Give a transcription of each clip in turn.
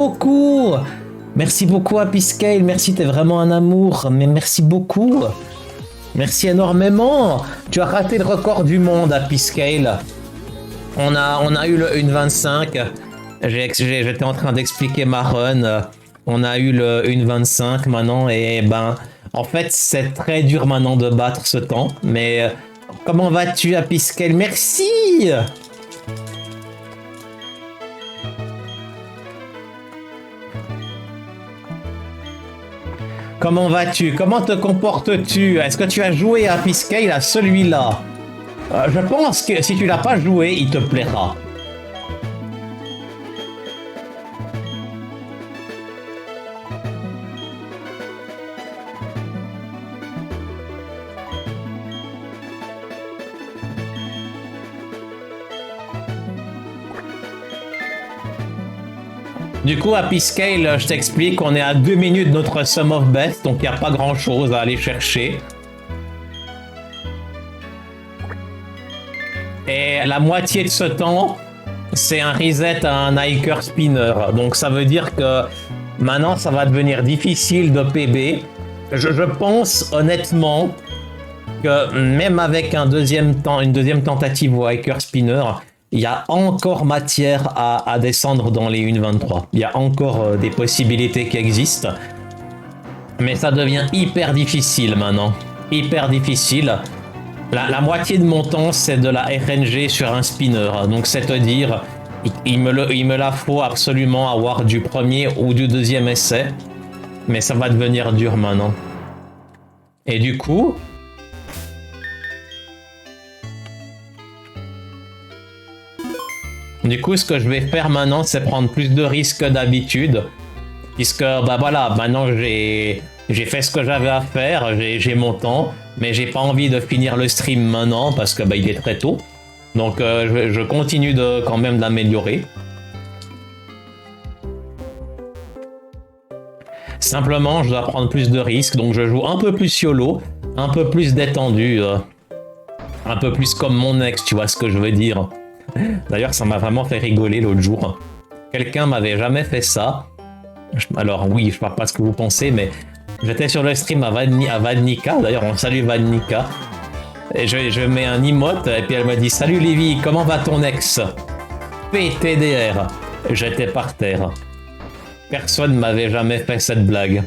beaucoup. Merci beaucoup Happy Scale, merci, t'es vraiment un amour, mais merci beaucoup. Merci énormément. Tu as raté le record du monde Happy Scale. On a eu le 1.25. J'étais en train d'expliquer ma run. On a eu le 1.25 maintenant et ben en fait c'est très dur maintenant de battre ce temps. Mais comment vas-tu Happy Scale? Merci. Comment vas-tu? Comment te comportes-tu? Est-ce que tu as joué à Happy Scale à celui-là? Je pense que si tu l'as pas joué, il te plaira. Du coup, Happy Scale, je t'explique, on est à 2 minutes de notre Sum of Best, donc il n'y a pas grand chose à aller chercher. Et la moitié de ce temps, c'est un reset à un hiker spinner. Donc ça veut dire que maintenant, ça va devenir difficile de PB. Je pense honnêtement que même avec une deuxième tentative au hiker spinner, il y a encore matière à descendre dans les 1.23. Il y a encore des possibilités qui existent. Mais ça devient hyper difficile maintenant. Hyper difficile. La moitié de mon temps, c'est de la RNG sur un spinner. Donc, c'est-à-dire, il me la faut absolument avoir du premier ou du deuxième essai. Mais ça va devenir dur maintenant. Et du coup... ce que je vais faire maintenant, c'est prendre plus de risques que d'habitude. Puisque, bah voilà, maintenant j'ai fait ce que j'avais à faire, j'ai mon temps, mais j'ai pas envie de finir le stream maintenant parce que bah, il est très tôt. Donc je continue quand même d'améliorer. Simplement, je dois prendre plus de risques, donc je joue un peu plus YOLO, un peu plus détendu, un peu plus comme mon ex, tu vois ce que je veux dire. D'ailleurs, ça m'a vraiment fait rigoler l'autre jour. Quelqu'un m'avait jamais fait ça. Alors oui, je ne sais pas ce que vous pensez, mais j'étais sur le stream à Vadnika. D'ailleurs, on salue Vadnika. Et je mets un emote, et puis elle me dit « Salut Lévi, comment va ton ex ?» PTDR. J'étais par terre. Personne m'avait jamais fait cette blague.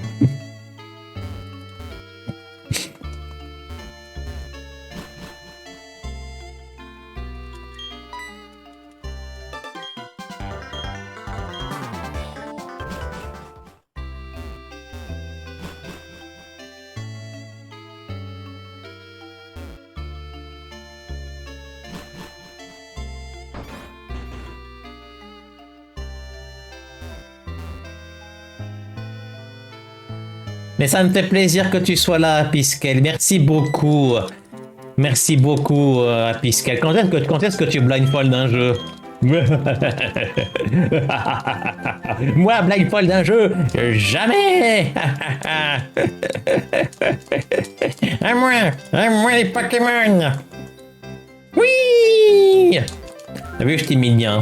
Mais ça me fait plaisir que tu sois là, Happy Scale. Merci beaucoup. Merci beaucoup, Happy Scale. Quand est-ce que tu blindfold un jeu? Moi, blindfold un jeu, jamais. À moi les Pokémon. Oui. T'as vu, je t'ai mis bien.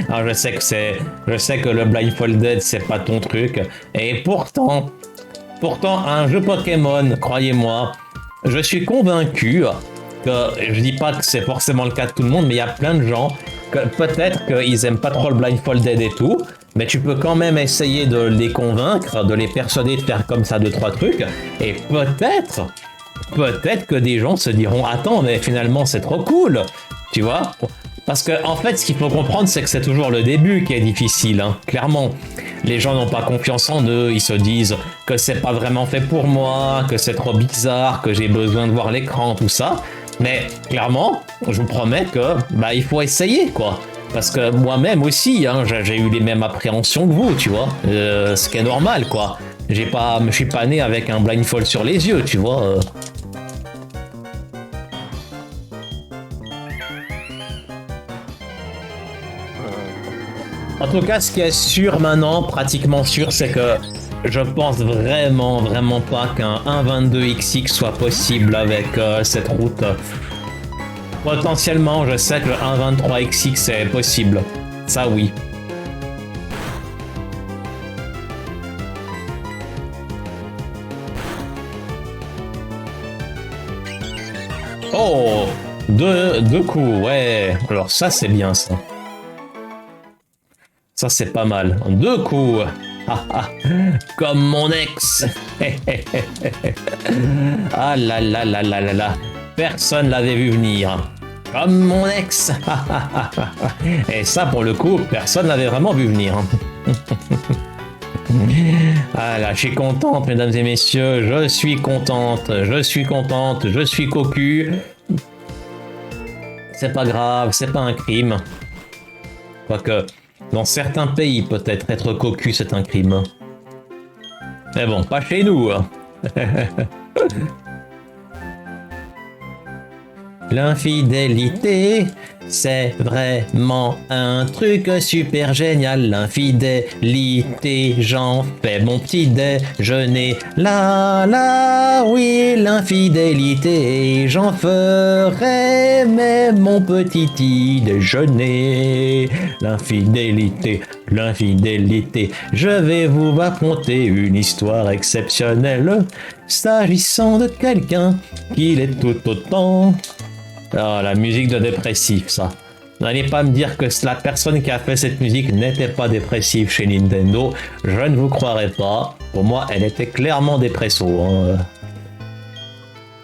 Alors, je sais que le blindfolded, c'est pas ton truc. Et pourtant, un jeu Pokémon, croyez-moi, je suis convaincu que, je dis pas que c'est forcément le cas de tout le monde, mais il y a plein de gens que peut-être qu'ils aiment pas trop le blindfolded et tout, mais tu peux quand même essayer de les convaincre, de les persuader de faire comme ça 2-3 trucs, et peut-être que des gens se diront « Attends, mais finalement c'est trop cool !» Tu vois? Parce que en fait, ce qu'il faut comprendre, c'est que c'est toujours le début qui est difficile, hein, clairement. Les gens n'ont pas confiance en eux, ils se disent que c'est pas vraiment fait pour moi, que c'est trop bizarre, que j'ai besoin de voir l'écran, tout ça. Mais clairement, je vous promets que bah il faut essayer, quoi. Parce que moi-même aussi, hein, j'ai eu les mêmes appréhensions que vous, tu vois. Ce qui est normal, quoi. Je suis pas né avec un blindfold sur les yeux, tu vois. En tout cas, ce qui est sûr maintenant, pratiquement sûr, c'est que je pense vraiment pas qu'un 1.22XX soit possible avec cette route. Potentiellement, je sais que le 1.23XX est possible. Ça, oui. Oh, deux coups, ouais. Alors ça, c'est bien ça. Ça, c'est pas mal. Deux coups. Ah, ah. Comme mon ex. Ah là là là là là là. Personne l'avait vu venir. Comme mon ex. Et ça, pour le coup, personne l'avait vraiment vu venir. Ah là, je suis contente, mesdames et messieurs. Je suis contente. Je suis contente. Je suis cocu. C'est pas grave, c'est pas un crime. Quoique, dans certains pays, peut-être être cocu, c'est un crime. Mais bon, pas chez nous. L'infidélité, c'est vraiment un truc super génial. L'infidélité, j'en fais mon petit déjeuner. Là, là, oui, l'infidélité, j'en ferai même mon petit déjeuner. L'infidélité, l'infidélité, je vais vous raconter une histoire exceptionnelle. S'agissant de quelqu'un qui l'est tout autant. Ah, la musique de dépressif, ça. N'allez pas me dire que la personne qui a fait cette musique n'était pas dépressive chez Nintendo. Je ne vous croirais pas. Pour moi, elle était clairement dépresso. Hein.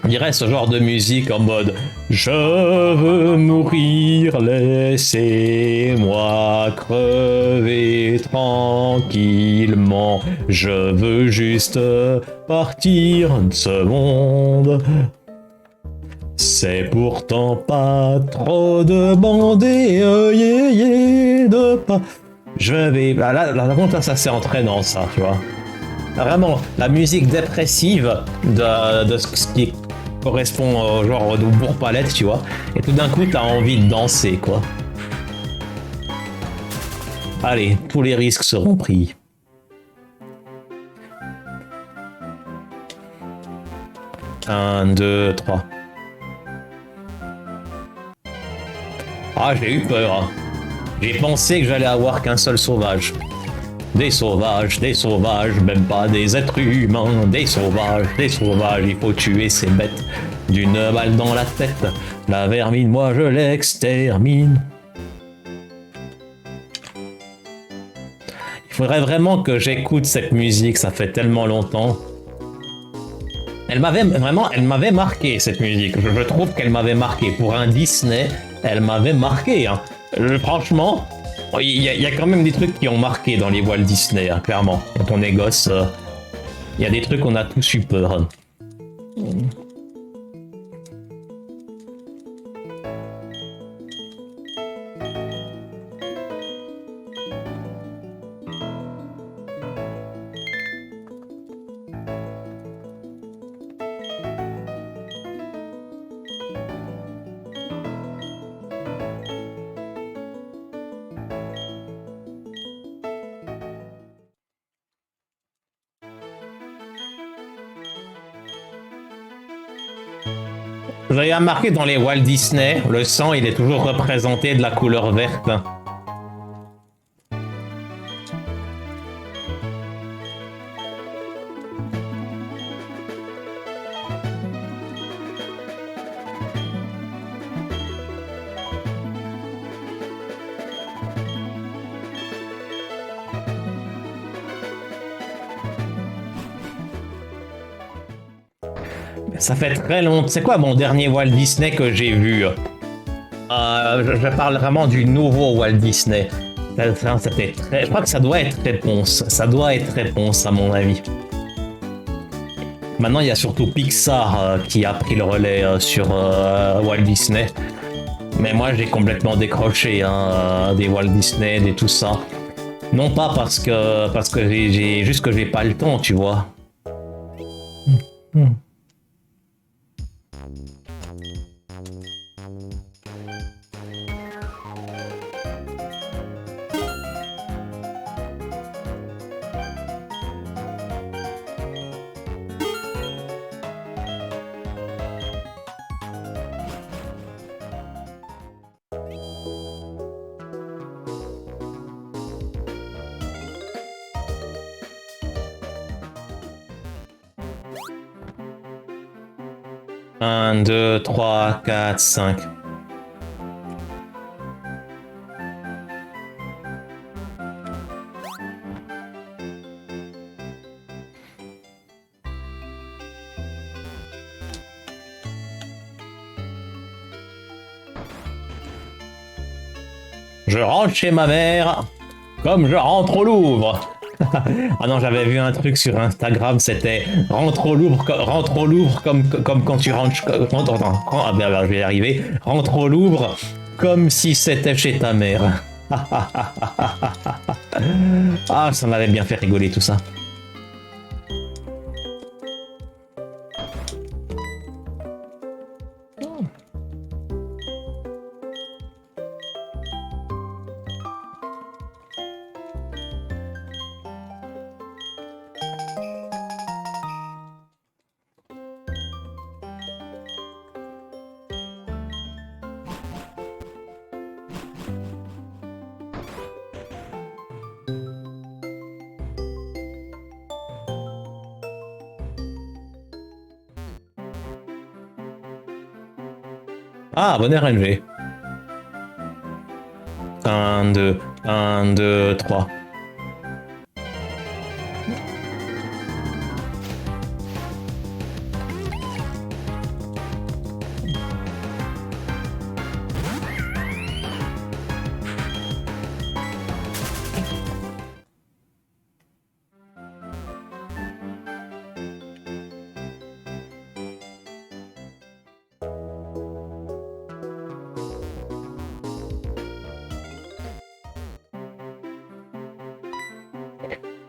On dirait ce genre de musique en mode je veux mourir, laissez-moi crever tranquillement. Je veux juste partir de ce monde. C'est pourtant pas trop demandé, de pas. Je vais. Là, ça c'est entraînant, ça, tu vois. Vraiment, la musique dépressive de ce qui correspond au genre de bourre-palette, tu vois. Et tout d'un coup, t'as envie de danser, quoi. Allez, tous les risques seront pris. Un, deux, trois. Ah, j'ai eu peur. J'ai pensé que j'allais avoir qu'un seul sauvage. Des sauvages, même pas des êtres humains. Des sauvages, il faut tuer ces bêtes. D'une balle dans la tête, la vermine, moi je l'extermine. Il faudrait vraiment que j'écoute cette musique, ça fait tellement longtemps. Elle m'avait marqué cette musique. Je trouve qu'elle m'avait marqué. Pour un Disney, elle m'avait marqué. Hein. Franchement, il y a quand même des trucs qui ont marqué dans les Walt Disney, hein, clairement. Quand on est gosse, il y a des trucs qu'on a tous eu peur. Vous avez remarqué dans les Walt Disney, le sang il est toujours représenté de la couleur verte. Ça fait très longtemps. C'est quoi mon dernier Walt Disney que j'ai vu je parle vraiment du nouveau Walt Disney. Je crois que ça doit être Réponse. Ça doit être Réponse à mon avis. Maintenant, il y a surtout Pixar qui a pris le relais sur Walt Disney. Mais moi, j'ai complètement décroché des Walt Disney, des tout ça. Non pas parce que j'ai juste que j'ai pas le temps, tu vois. 1, 2, 3, 4, 5. Je rentre chez ma mère comme je rentre au Louvre. Ah non, j'avais vu un truc sur Instagram, c'était rentre au Louvre comme quand tu rentres. Je vais y arriver. Rentre au Louvre comme si c'était chez ta mère. Ah, ça m'avait bien fait rigoler tout ça. Ah, bonne RNG. 1, 2, 1, 2, 3.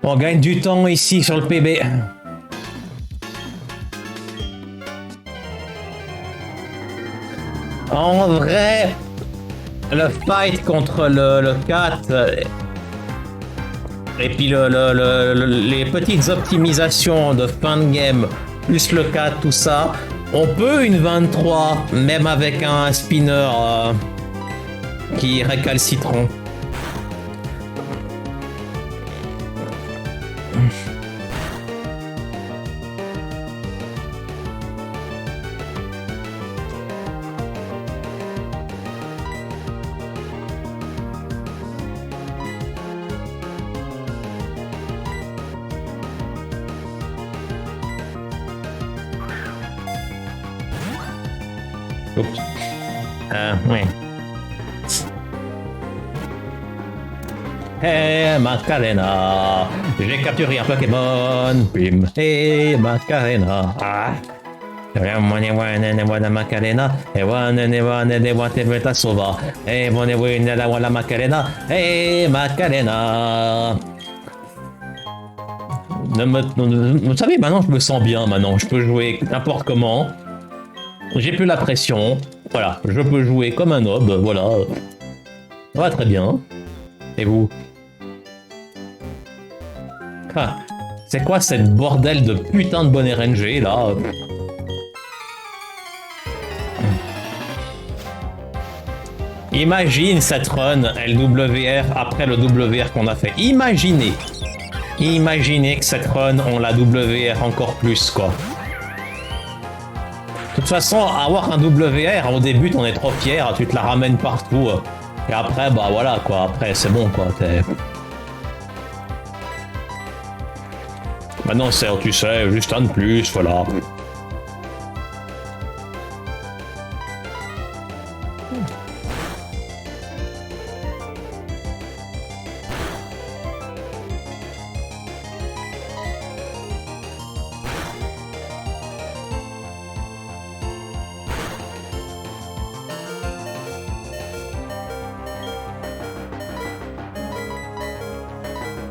On gagne du temps ici sur le PB. En vrai, le fight contre le 4 et puis les petites optimisations de fin de game, plus le 4, tout ça, on peut une 23, même avec un spinner qui est récalcitrant. Oups. Ouais. Hey Macarena, j'ai capturé un Pokémon. Bim. Hey Macarena. Ah. Macarena. Hey Macarena. Hey Macarena. Vous savez, maintenant je me sens bien. Maintenant, je peux jouer n'importe comment. J'ai plus la pression. Voilà, je peux jouer comme un homme. Voilà. Ça va très bien. Et vous? Ah, c'est quoi cette bordel de putain de bonne RNG là? Imagine cette run LWR après le WR qu'on a fait. Imaginez que cette run on la WR encore plus quoi. De toute façon, avoir un WR au début, on est trop fier, tu te la ramènes partout. Et après, bah voilà quoi, après c'est bon quoi. Maintenant c'est, tu sais, juste un de plus, voilà.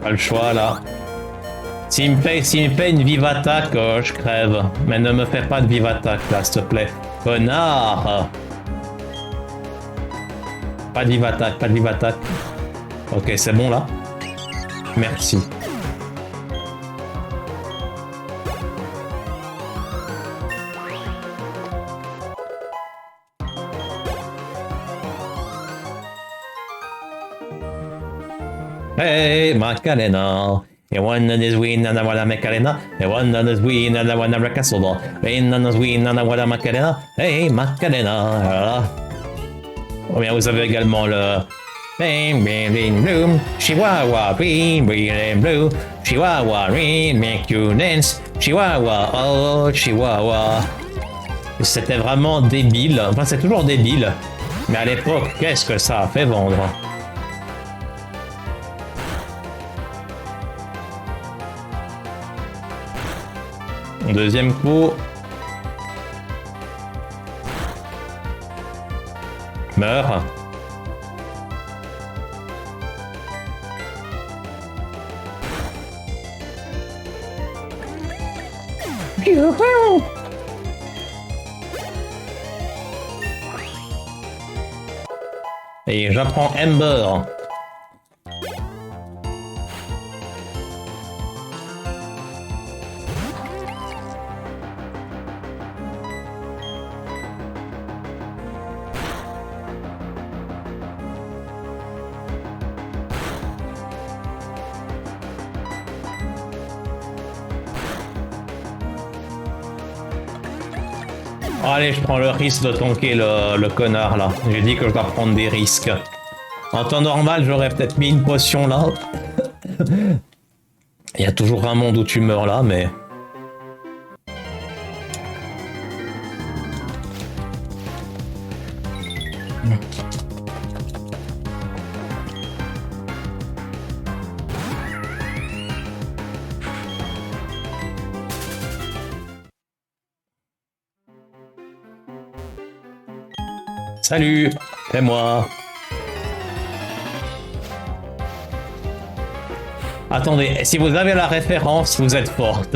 Pas le choix là. S'il me fait une vive attaque, je crève. Mais ne me fais pas de vive attaque là, s'il te plaît. Connard! Pas de vive attaque, pas de vive attaque. Ok, c'est bon là. Merci. Hey Macarena, E one is win and one Macarena. E one is win and one Racasolo. E one is win and one Macarena. Hey Macarena. Voilà. Oh bien, vous avez également le Chihuahua, green, green and blue. Chihuahua, green, make you dance. Chihuahua, oh Chihuahua. C'était vraiment débile. Enfin, c'est toujours débile. Mais à l'époque, qu'est-ce que ça a fait vendre? Deuxième coup. Meurs. Et j'apprends Ember. Allez, je prends le risque de tanker le connard là. J'ai dit que je dois prendre des risques. En temps normal, j'aurais peut-être mis une potion là. Il y a toujours un monde où tu meurs là, mais... Salut, c'est moi. Attendez, si vous avez la référence, vous êtes forte.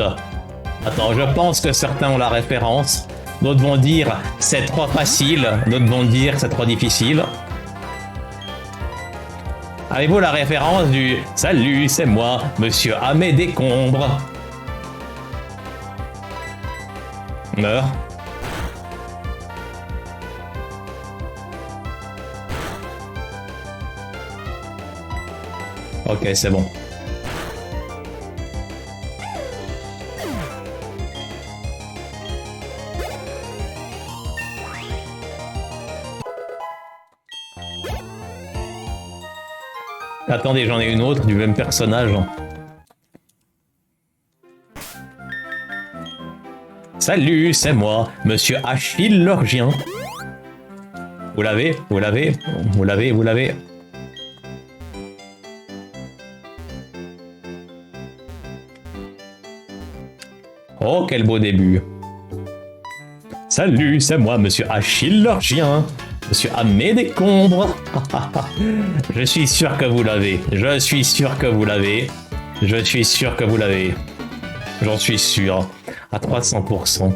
Attends, je pense que certains ont la référence. D'autres vont dire c'est trop facile. D'autres vont dire c'est trop difficile. Avez-vous la référence du salut, c'est moi, monsieur Amé Décombre? Meurs. Ok, c'est bon. Attendez, j'en ai une autre du même personnage. Salut, c'est moi, monsieur Achille Lorgien. Vous l'avez? Vous l'avez? Vous l'avez? Vous l'avez? Oh, quel beau début. Salut, c'est moi, monsieur Achille Lorgien. Monsieur Amé Décombre. Je suis sûr que vous l'avez. Je suis sûr que vous l'avez. Je suis sûr que vous l'avez. J'en suis sûr. À 300%.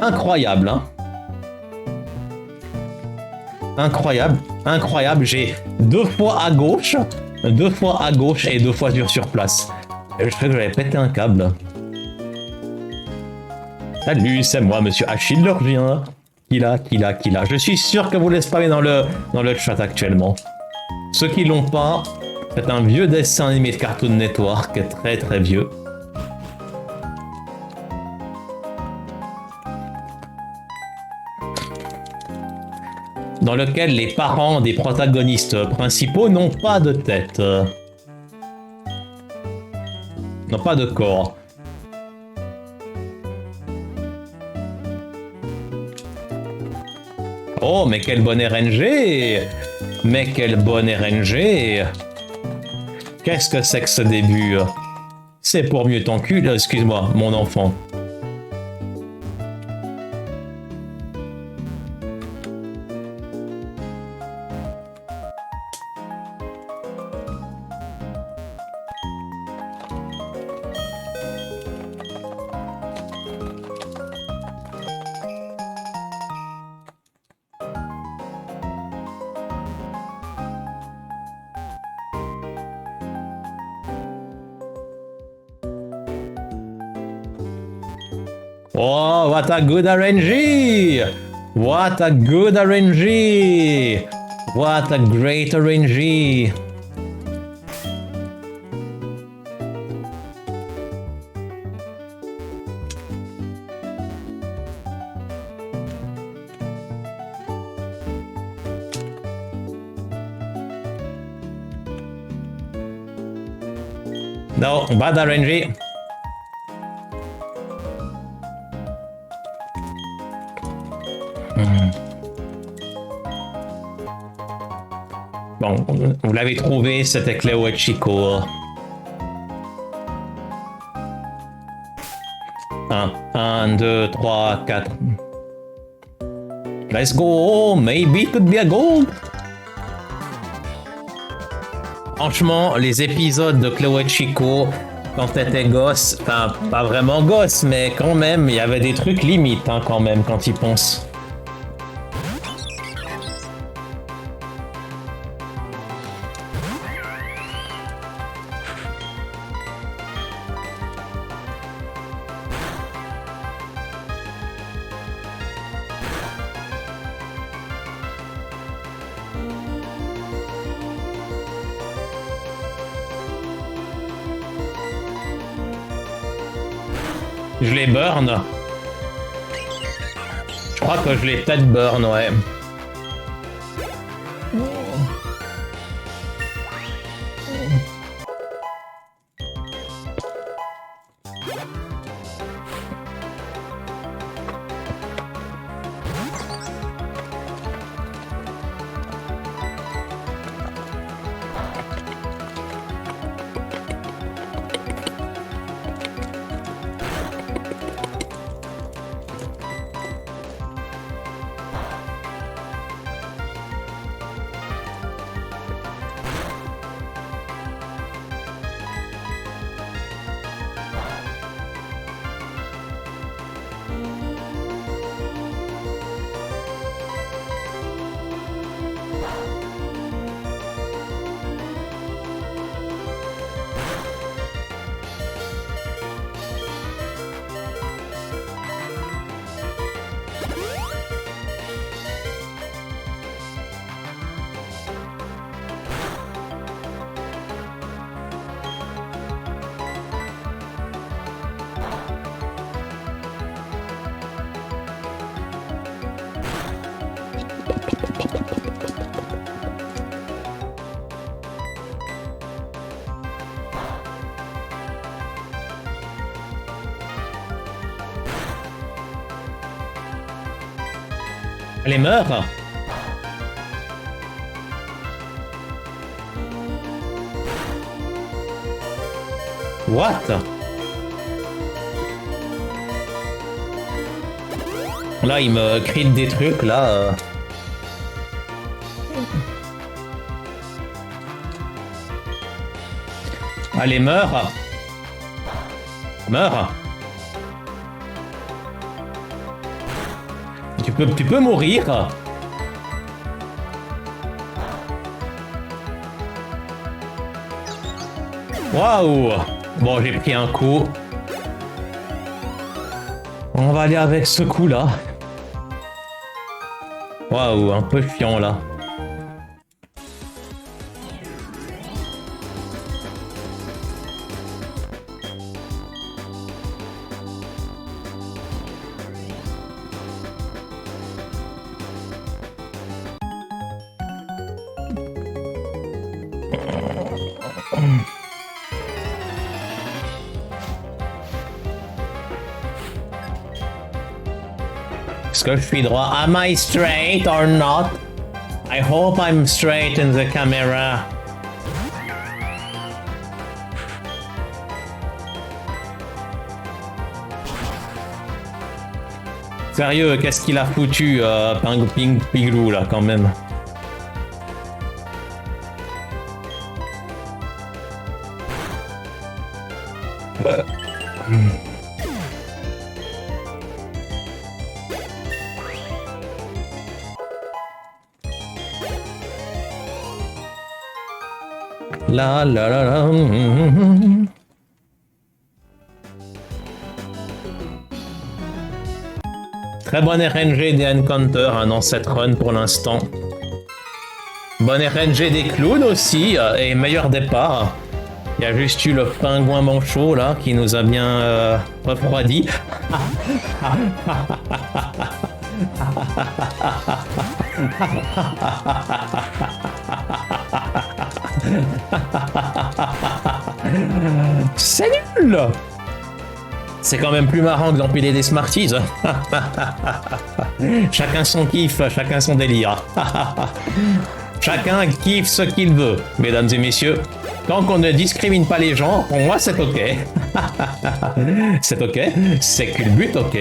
Incroyable, hein? Incroyable, incroyable. J'ai 2 fois à gauche et 2 fois sur place. Je crois que j'avais pété un câble. Salut, c'est moi, monsieur Achille Lorgien. Qui l'a? Je suis sûr que vous les spammez dans le chat actuellement. Ceux qui l'ont pas, c'est un vieux dessin animé de Cartoon Network, très très vieux. Dans lequel les parents des protagonistes principaux n'ont pas de tête. N'ont pas de corps. Oh, mais quel bon RNG! Mais quel bon RNG! Qu'est-ce que c'est que ce début? C'est pour mieux t'enculer, excuse-moi, mon enfant. Oh, what a good RNG! What a good RNG! What a great RNG! No, bad RNG. Bon, vous l'avez trouvé, c'était Cléo et Chico. 1, 2, 3, 4. Let's go, maybe it could be a gold. Franchement, les épisodes de Cléo et Chico, quand t'étais gosse, enfin, pas vraiment gosse, mais quand même, il y avait des trucs limites, hein, quand même, quand ils pensent. Je les burn. Je crois que je les peut-être burn, ouais. Elle meurt. What? Là, il me crie des trucs, là. Allez, meurs. Meurs. Tu peux mourir. Waouh. Bon, j'ai pris un coup. On va aller avec ce coup-là. Waouh, un peu chiant, là. Est-ce que je suis droit? Am I straight or not? I hope I'm straight in the camera. Sérieux, qu'est-ce qu'il a foutu, Piglou, là, quand même? La la la la. Très bonne RNG des Encounters hein, dans cette run pour l'instant. Bonne RNG des clowns aussi, et meilleur départ. Il y a juste eu le pingouin manchot là qui nous a bien refroidi. C'est nul. C'est quand même plus marrant que d'empiler des Smarties. Chacun son kiff, chacun son délire. Chacun kiffe ce qu'il veut, mesdames et messieurs. Tant qu'on ne discrimine pas les gens, pour moi c'est ok. C'est ok, c'est que le but ok.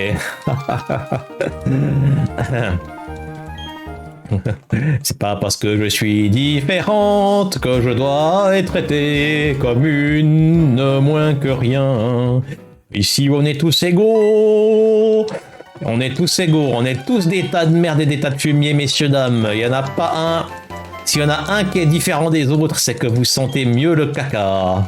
C'est pas parce que je suis différente que je dois être traitée comme une moins que rien. Ici on est tous égaux. On est tous égaux, on est tous des tas de merde et des tas de fumier, messieurs, dames. Il y en a pas un. S'il y en a un qui est différent des autres, c'est que vous sentez mieux le caca.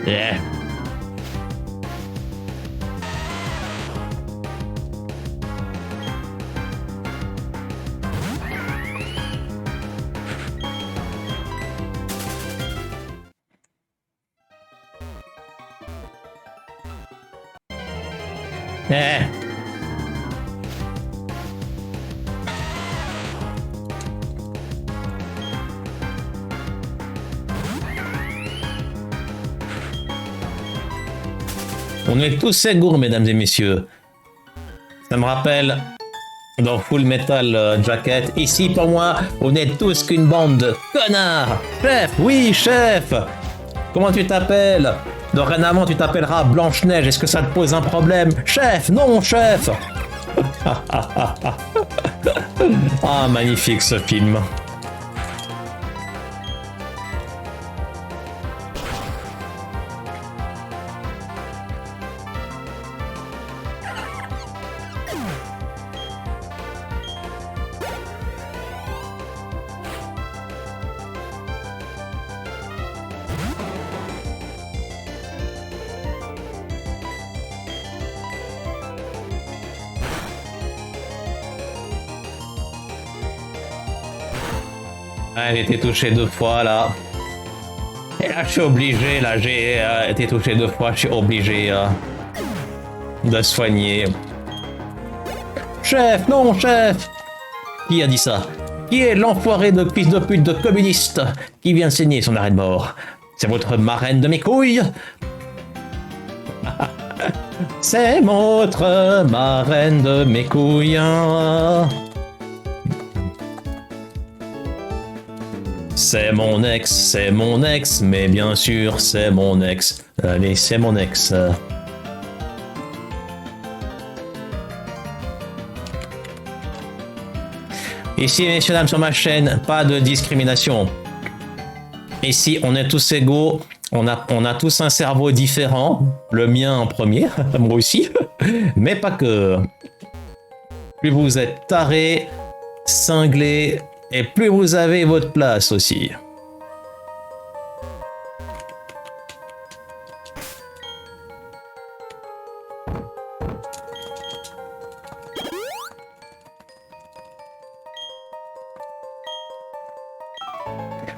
Yeah. Yeah. On est tous égaux, mesdames et messieurs. Ça me rappelle dans Full Metal Jacket. Ici, pour moi, on est tous qu'une bande de connards. Chef, oui, chef. Comment tu t'appelles? Dorénavant, tu t'appelleras Blanche-Neige. Est-ce que ça te pose un problème? Chef, non, chef. Ah, magnifique ce film. Elle était touchée 2 fois là. Et là, je suis obligé, là, j'ai été touché 2 fois, je suis obligé de soigner. Chef, non, chef! Qui a dit ça? Qui est l'enfoiré de fils de pute de communiste qui vient saigner son arrêt de mort? C'est votre marraine de mes couilles? C'est votre marraine de mes couilles. C'est mon ex, mais bien sûr, c'est mon ex. Allez, c'est mon ex. Ici, messieurs, dames, sur ma chaîne, pas de discrimination. Ici, on est tous égaux. On a tous un cerveau différent. Le mien en premier, moi aussi. Mais pas que. Plus vous êtes tarés, cinglés, et plus vous avez votre place aussi.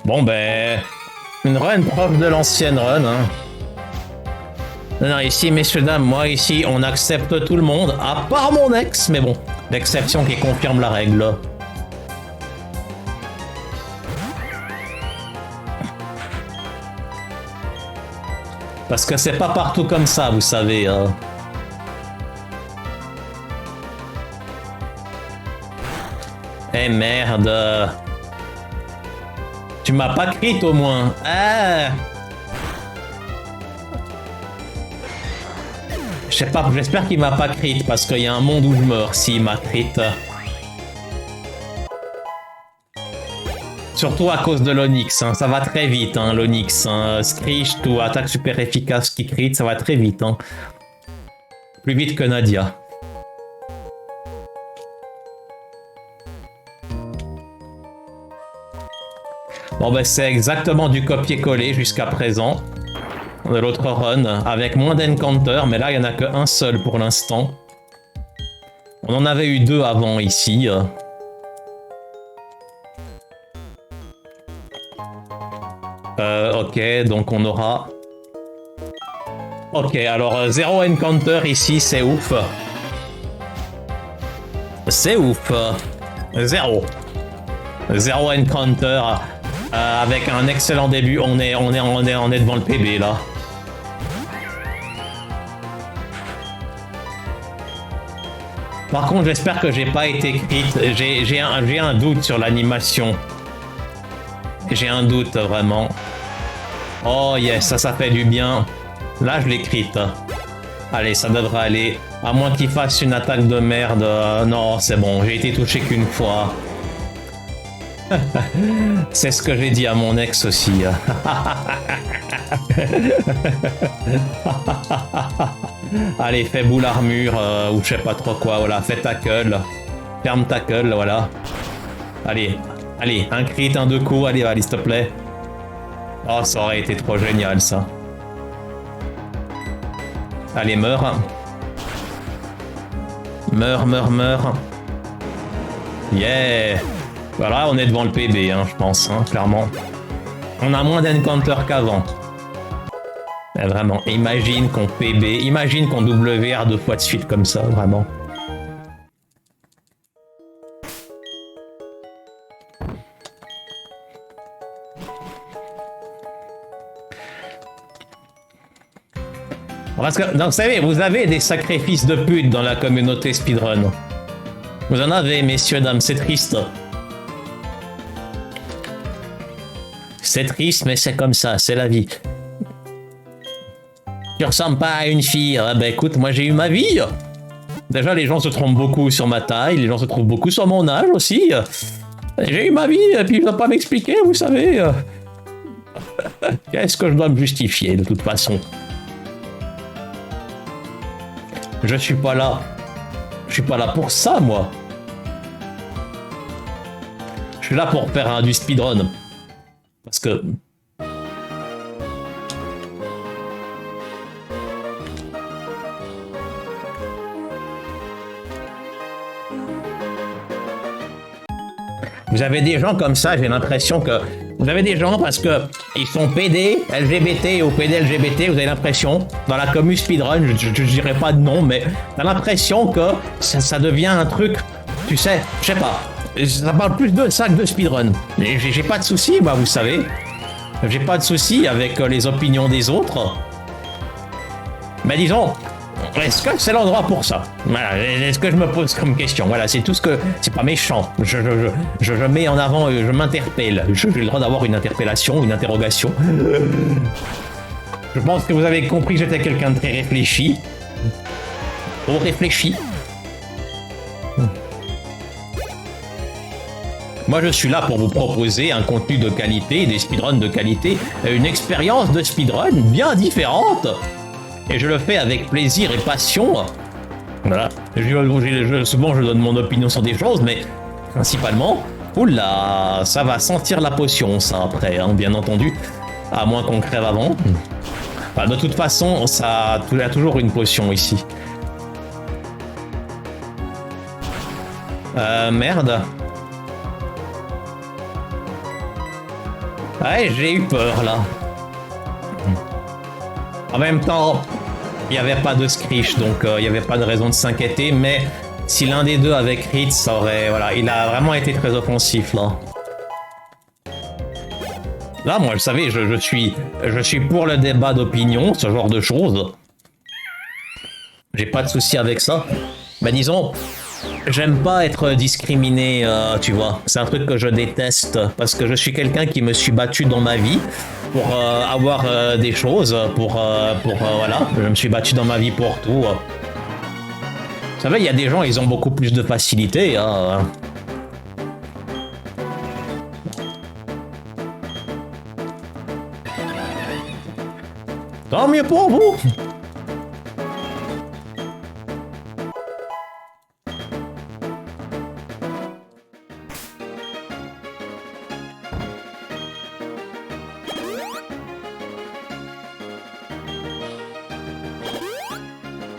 Bon ben, une run proche de l'ancienne run. Hein. Non, ici, messieurs, dames, moi ici, on accepte tout le monde, à part mon ex, mais bon, l'exception qui confirme la règle. Parce que c'est pas partout comme ça, vous savez. Eh merde. Tu m'as pas crit au moins. Ah. Je sais pas, j'espère qu'il m'a pas crit parce qu'il y a un monde où je meurs s'il m'a crit. Surtout à cause de l'Onyx, hein. Ça va très vite, hein, l'Onyx. Hein. Screech ou attaque super efficace qui crit, ça va très vite. Hein. Plus vite que Nadia. Bon ben c'est exactement du copier-coller jusqu'à présent. De l'autre run, avec moins d'encounters, mais là il n'y en a qu'un seul pour l'instant. On en avait eu 2 avant ici. Ok, donc on aura... Ok, alors 0 encounter ici, c'est ouf. C'est ouf. 0. 0 encounter. Avec un excellent début, on est devant le PB là. Par contre, j'espère que j'ai pas été crit. J'ai un doute sur l'animation. J'ai un doute vraiment. Oh yes, ça fait du bien. Là, je l'ai crit. Allez, ça devrait aller. À moins qu'il fasse une attaque de merde. Non, c'est bon, j'ai été touché qu'une fois. C'est ce que j'ai dit à mon ex aussi. Allez, fais boule armure ou je sais pas trop quoi. Voilà, fais tackle. Ferme tackle, voilà. Allez, allez, un crit, un 2 coups. Allez, allez, s'il te plaît. Oh, ça aurait été trop génial, ça. Allez, meurs. Meurs, meurs, meurs. Yeah. Voilà, on est devant le PB, hein, je pense, hein, clairement. On a moins d'encounters qu'avant. Vraiment, imagine qu'on PB, imagine qu'on WR 2 fois de suite comme ça, vraiment. Parce que, donc, vous savez, vous avez des sacrifices de pute dans la communauté speedrun. Vous en avez, messieurs, dames, c'est triste. C'est triste, mais c'est comme ça, c'est la vie. Tu ressembles pas à une fille. Ah ben écoute, moi j'ai eu ma vie. Déjà, les gens se trompent beaucoup sur ma taille, les gens se trompent beaucoup sur mon âge aussi. J'ai eu ma vie, et puis je ne dois pas m'expliquer, vous savez. Qu'est-ce que je dois me justifier, de toute façon? Je suis pas là. Je suis pas là pour ça, moi. Je suis là pour faire du speedrun. Parce que... Vous avez des gens comme ça, j'ai l'impression que... Vous avez des gens parce que ils sont PD, LGBT ou PD, LGBT, vous avez l'impression, dans la commu speedrun, je dirais pas de nom, mais t'as l'impression que ça devient un truc, tu sais, je sais pas, ça parle plus de ça que de speedrun. J'ai pas de soucis, bah vous savez, j'ai pas de soucis avec les opinions des autres, mais disons... Est-ce que c'est l'endroit pour ça? Voilà, est-ce que je me pose comme question? Voilà, c'est tout ce que... C'est pas méchant. Je mets en avant, je m'interpelle. J'ai le droit d'avoir une interpellation, une interrogation. Je pense que vous avez compris que j'étais quelqu'un de très réfléchi. Trop réfléchi. Moi, je suis là pour vous proposer un contenu de qualité, des speedruns de qualité, une expérience de speedrun bien différente. Et je le fais avec plaisir et passion. Voilà. Souvent, je donne mon opinion sur des choses, mais principalement... Oula, ça va sentir la potion, ça, après, hein, bien entendu. À moins qu'on crève avant. Enfin, de toute façon, il y a toujours une potion ici. Merde. Ouais, j'ai eu peur, là. En même temps... Il n'y avait pas de Screech, donc il n'y avait pas de raison de s'inquiéter, mais si l'un des deux avait crit, ça aurait... Voilà, il a vraiment été très offensif, là. Là, moi, vous savez, je suis pour le débat d'opinion, ce genre de choses. J'ai pas de souci avec ça. Mais disons, J'aime pas être discriminé, tu vois. C'est un truc que je déteste parce que je suis quelqu'un qui me suis battu dans ma vie pour avoir des choses, voilà. Je me suis battu dans ma vie pour tout. Vous savez, il y a des gens, ils ont beaucoup plus de facilité. Hein. Tant mieux pour vous.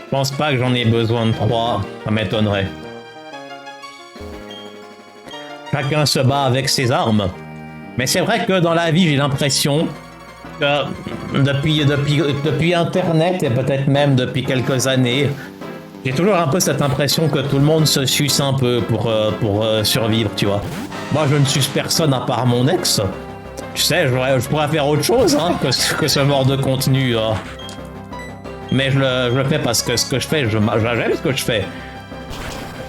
Je pense pas que j'en ai besoin de 3, ça m'étonnerait. Chacun se bat avec ses armes. Mais c'est vrai que dans la vie, j'ai l'impression que depuis Internet et peut-être même depuis quelques années, j'ai toujours un peu cette impression que tout le monde se suce un peu pour survivre, tu vois. Moi, je ne suce personne à part mon ex. Tu sais, je pourrais faire autre chose hein, que ce genre de contenu. Mais je le fais parce que ce que je fais, j'aime ce que je fais.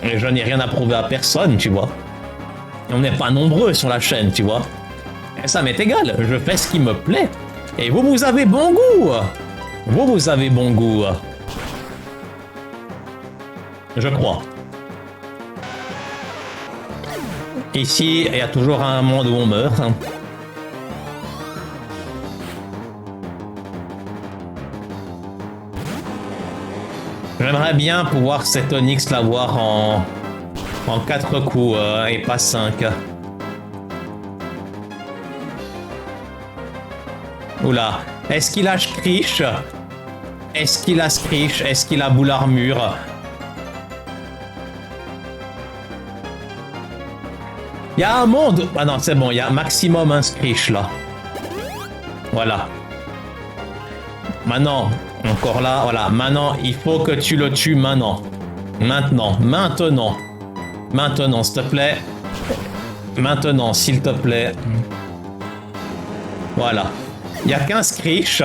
Et je n'ai rien à prouver à personne, tu vois. On n'est pas nombreux sur la chaîne, tu vois. Et ça m'est égal, je fais ce qui me plaît. Et vous, vous avez bon goût. Vous avez bon goût. Je crois. Ici, il y a toujours un monde où on meurt. J'aimerais bien pouvoir cet Onyx l'avoir en 4 coups et pas 5. Oula, est-ce qu'il a Screech? Est-ce qu'il a Screech? Est-ce qu'il a boule armure? Il y a un monde... Ah non, c'est bon, il y a maximum un Screech là. Voilà. Maintenant, encore là, voilà. Maintenant, il faut que tu le tues maintenant. Maintenant, s'il te plaît. Maintenant, s'il te plaît. Voilà. Il n'y a qu'un Screech.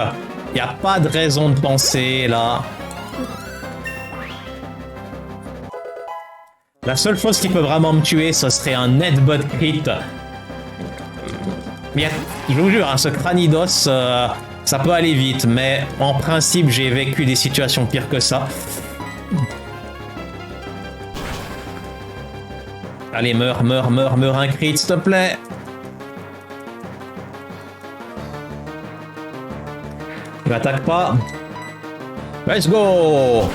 Il n'y a pas de raison de penser, là. La seule chose qui peut vraiment me tuer, ce serait un Headbutt crit. Je vous jure, hein, ce Cranidos, ça peut aller vite, mais en principe, j'ai vécu des situations pires que ça. Allez, meurs un crit, s'il te plaît. Il m'attaque pas. Let's go!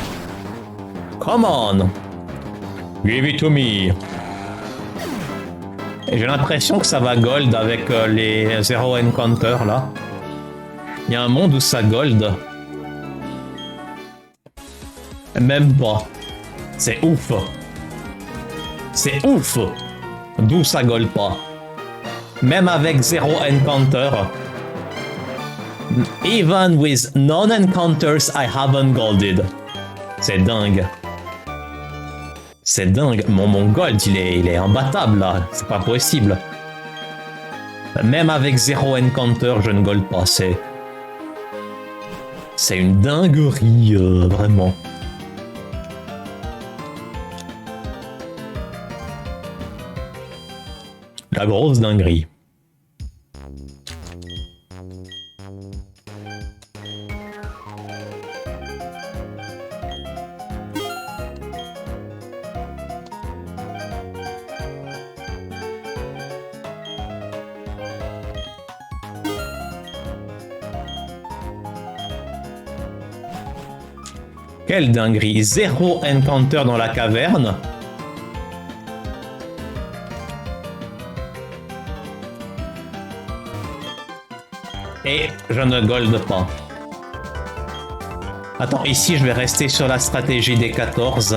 Come on! Give it to me! Et j'ai l'impression que ça va gold avec les Zero Encounter là. Il y a un monde où ça gold. Même pas. C'est ouf. C'est ouf. D'où ça gold pas. Même avec Zero Encounter. Even with non-encounters, I haven't golded. C'est dingue. C'est dingue. Mon gold, il est imbattable là. C'est pas possible. Même avec Zero Encounter, je ne gold pas. C'est une dinguerie, vraiment. La grosse dinguerie. Quelle dinguerie! Zéro encounter dans la caverne. Et je ne gold pas. Attends, ici je vais rester sur la stratégie des 14.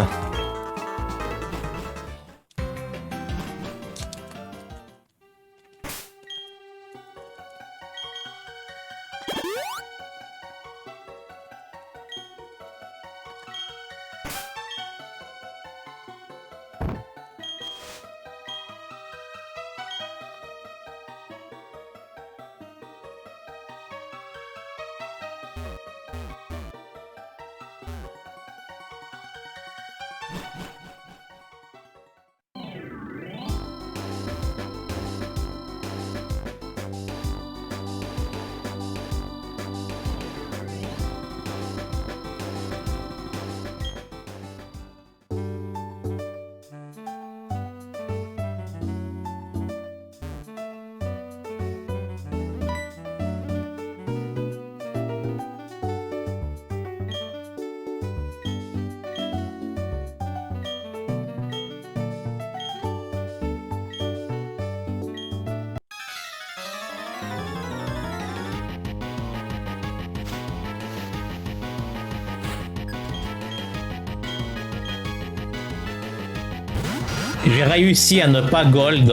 J'ai réussi à ne pas gold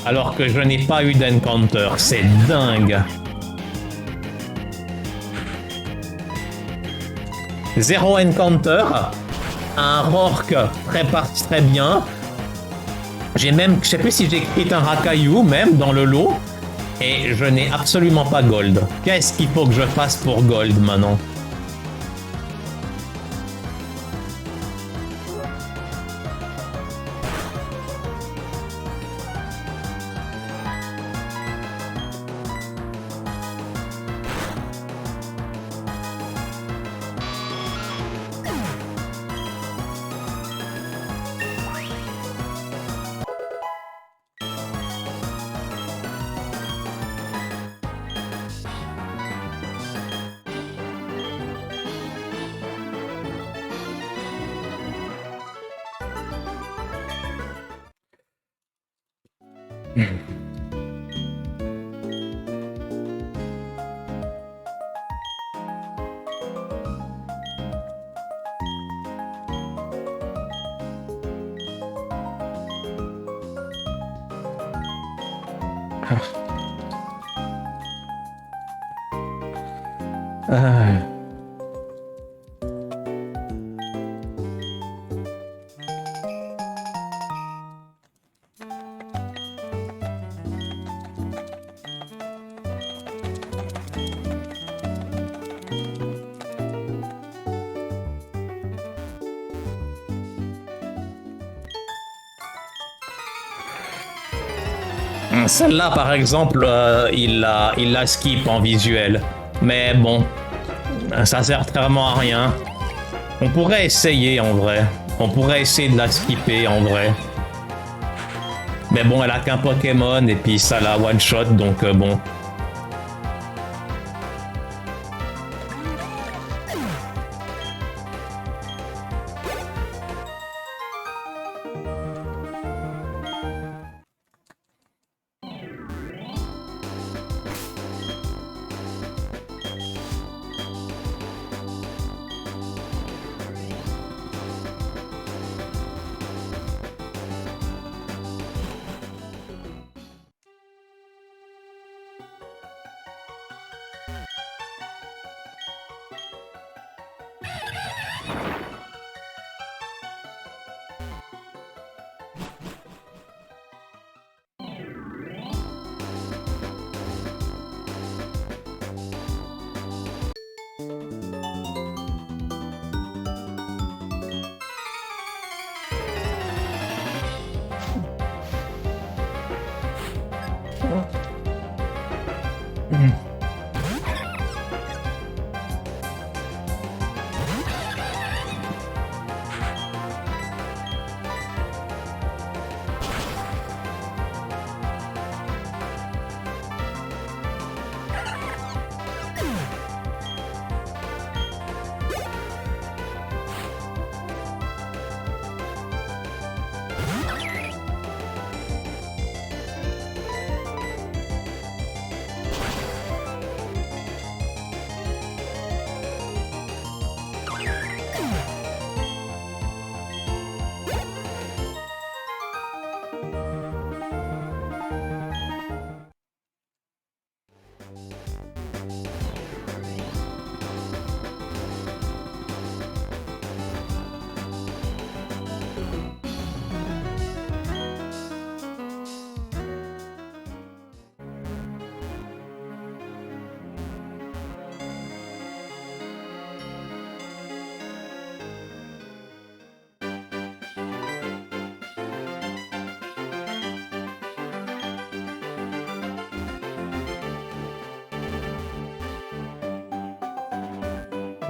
alors que je n'ai pas eu d'encounter. C'est dingue. 0 encounter. Un Rork prépare très bien. J'ai même, je sais plus si j'ai écrit un Rakayu même dans le lot. Et je n'ai absolument pas gold. Qu'est-ce qu'il faut que je fasse pour gold maintenant? Celle-là, par exemple, il la skip en visuel. Mais bon, ça sert vraiment à rien. On pourrait essayer en vrai. On pourrait essayer de la skipper en vrai. Mais bon, elle a qu'un Pokémon et puis ça la one-shot, donc bon.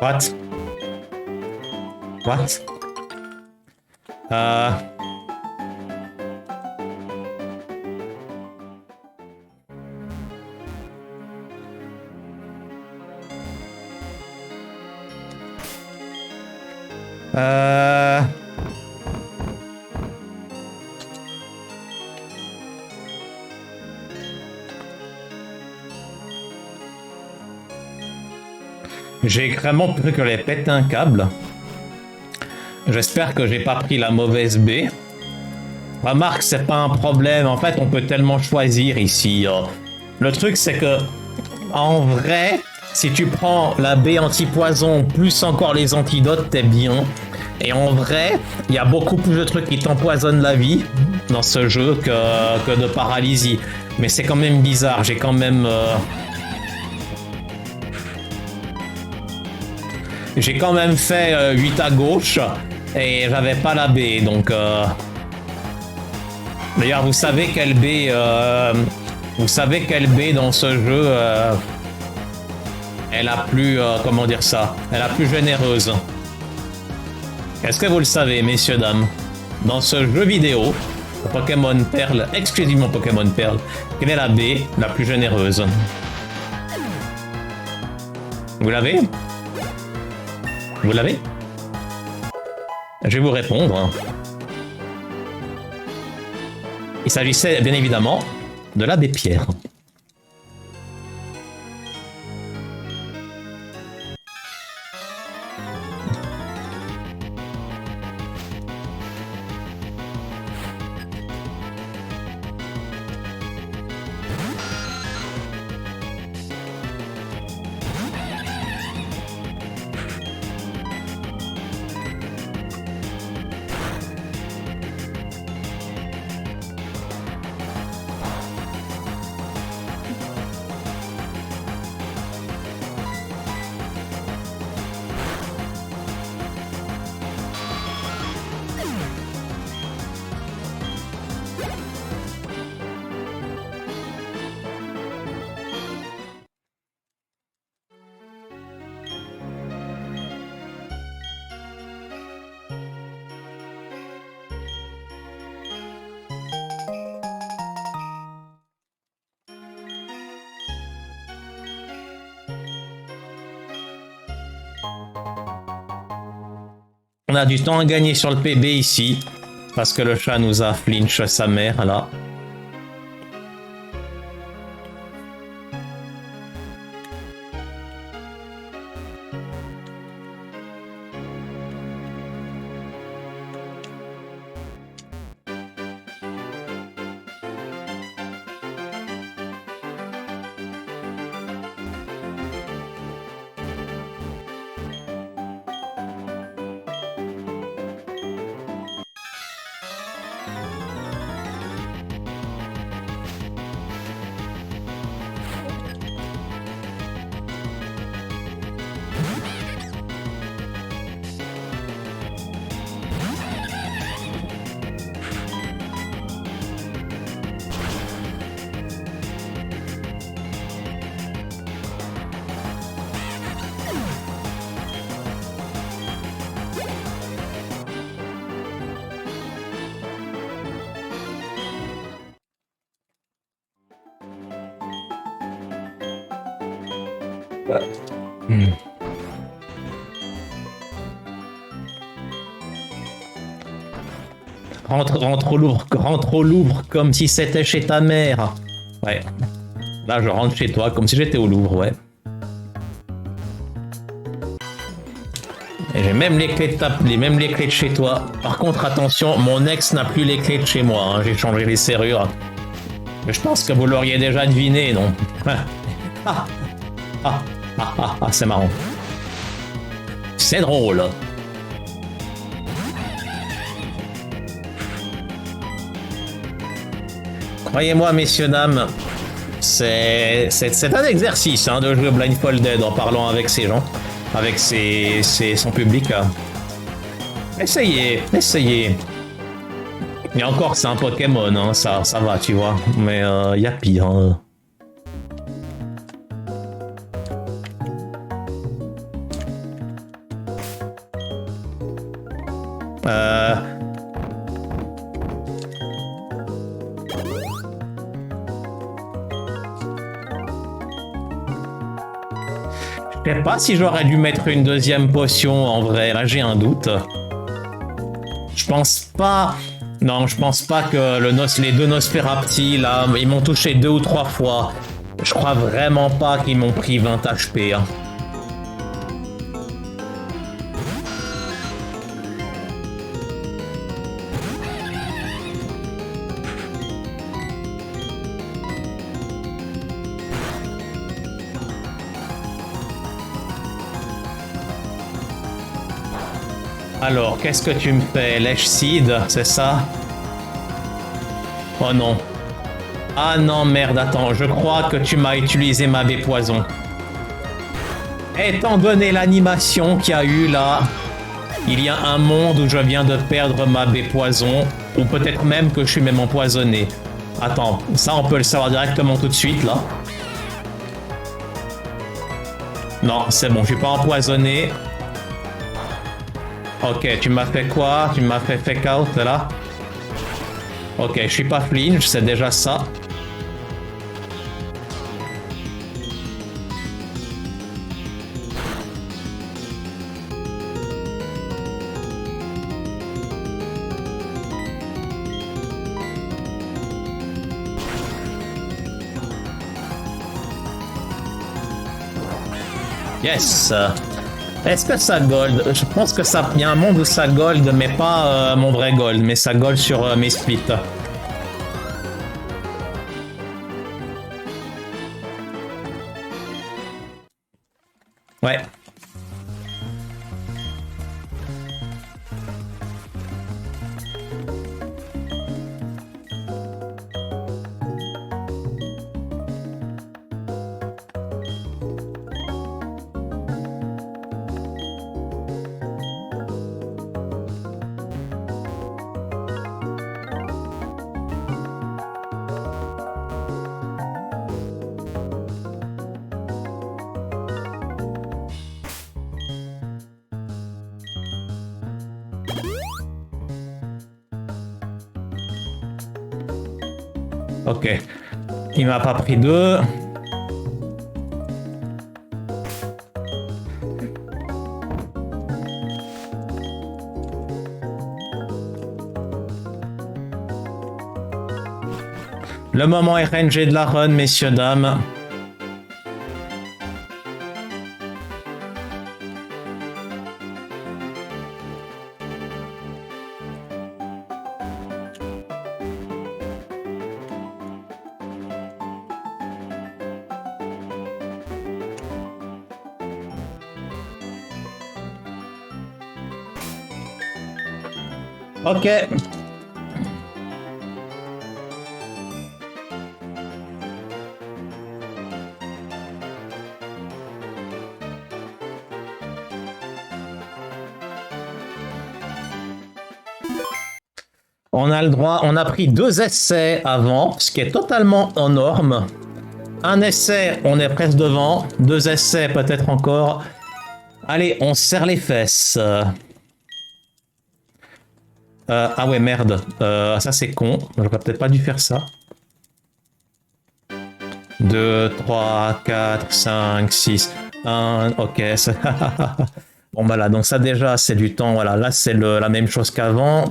What? What? J'ai vraiment cru que j'allais péter un câble. J'espère que j'ai pas pris la mauvaise baie. Remarque, c'est pas un problème. En fait, on peut tellement choisir ici. Le truc, c'est que, en vrai, si tu prends la baie anti-poison plus encore les antidotes, t'es bien. Et en vrai, il y a beaucoup plus de trucs qui t'empoisonnent la vie dans ce jeu que de paralysie. Mais c'est quand même bizarre. J'ai quand même... J'ai quand même fait 8 à gauche et j'avais pas la baie. Donc... D'ailleurs, vous savez quelle baie... Vous savez quelle baie dans ce jeu est la plus... comment dire ça? Est la plus généreuse. Est-ce que vous le savez, messieurs, dames? Dans ce jeu vidéo, Pokémon Perle, exclusivement Pokémon Perle, quelle est la baie la plus généreuse? Vous l'avez? Vous l'avez? Je vais vous répondre. Il s'agissait bien évidemment de la baie Pierre. On a du temps à gagner sur le PB ici, parce que le chat nous a flinch sa mère là. Rentre au Louvre comme si c'était chez ta mère. Ouais. Là, je rentre chez toi comme si j'étais au Louvre, ouais. Et j'ai même les clés de ta même les clés de chez toi. Par contre, attention, mon ex n'a plus les clés de chez moi. Hein. J'ai changé les serrures. Mais je pense que vous l'auriez déjà deviné, non? C'est marrant. C'est drôle. Croyez-moi, messieurs, dames, c'est un exercice hein, de jouer blindfolded en parlant avec ces gens, avec son public. Essayez, essayez. Et encore, c'est un Pokémon, hein, ça va, tu vois. Mais y a pire. Hein. Je sais pas si j'aurais dû mettre une deuxième potion en vrai, là j'ai un doute. Je pense pas... Non, je pense pas que les deux Nosferapti, là, ils m'ont touché 2 ou 3 fois. Je crois vraiment pas qu'ils m'ont pris 20 HP. Hein. Alors, qu'est-ce que tu me fais? Lèche Seed, c'est ça? Oh non. Ah non, merde, attends, je crois que tu m'as utilisé ma baie poison. Étant donné l'animation qu'il y a eu là, il y a un monde où je viens de perdre ma baie poison, ou peut-être même que je suis même empoisonné. Attends, ça on peut le savoir directement tout de suite là. Non, c'est bon, je suis pas empoisonné. Ok, tu m'as fait quoi? Tu m'as fait fake out là? Ok, je suis pas flinch, c'est déjà ça. Yes. Est-ce que ça gold? Je pense que ça, il y a un monde où ça gold, mais pas mon vrai gold, mais ça gold sur mes splits. Ouais. Ok. Il m'a pas pris deux. Le moment RNG de la run, messieurs, dames. Ok. On a le droit, on a pris 2 essais avant, ce qui est totalement en norme. Un essai, on est presque devant. 2 essais, peut-être encore. Allez, on serre les fesses. Ah ouais, merde. Ça, c'est con. J'aurais peut-être pas dû faire ça. 2, 3, 4, 5, 6, 1. Ok. Bon, voilà. Donc ça, déjà, c'est du temps. Voilà. Là, c'est la même chose qu'avant.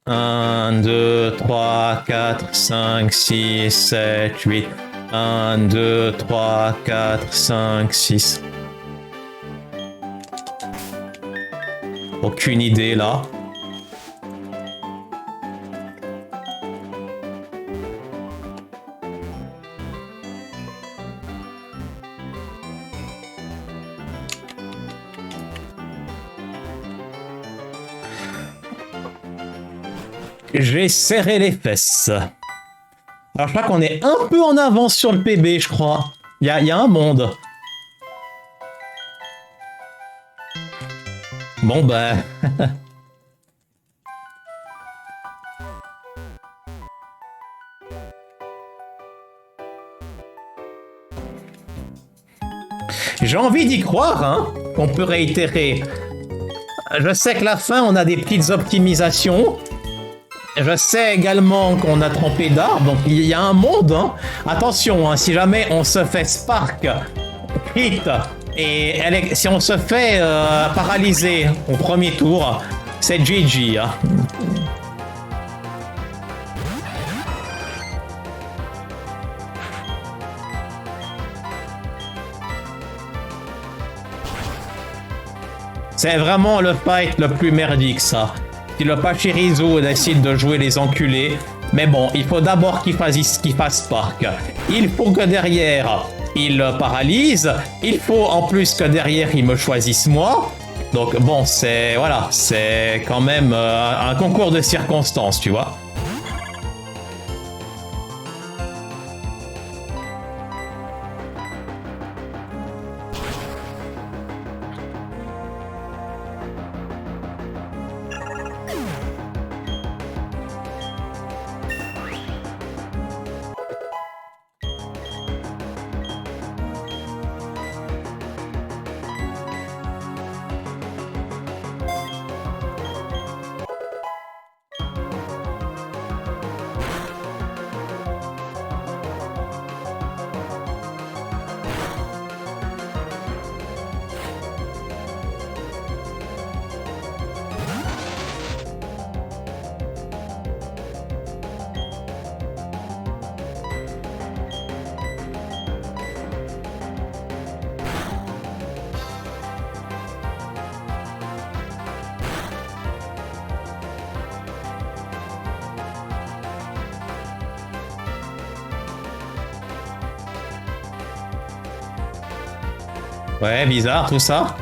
Un, 2, 3, 4, 5, 6, 7, 8. 1, 2, 3, 4, 5, 6. Aucune idée là. J'ai serré les fesses. Alors je crois qu'on est un peu en avance sur le PB, je crois. Il y a un monde. Bon bah... J'ai envie d'y croire, hein, qu'on peut réitérer. Je sais que la fin, on a des petites optimisations. Je sais également qu'on a trempé d'arbres, donc il y a un monde. Hein. Attention, hein, si jamais on se fait Spark, Crit, et si on se fait paralyser au premier tour, c'est GG. Hein. C'est vraiment le fight le plus merdique, ça. si le Pachirisu décide de jouer les enculés. Mais bon, il faut d'abord qu'il fasse Spark. Il faut que derrière, il paralyse. Il faut en plus que derrière, il me choisisse moi. Donc bon, c'est voilà, c'est quand même un concours de circonstances, tu vois. Ouais, bizarre tout ça.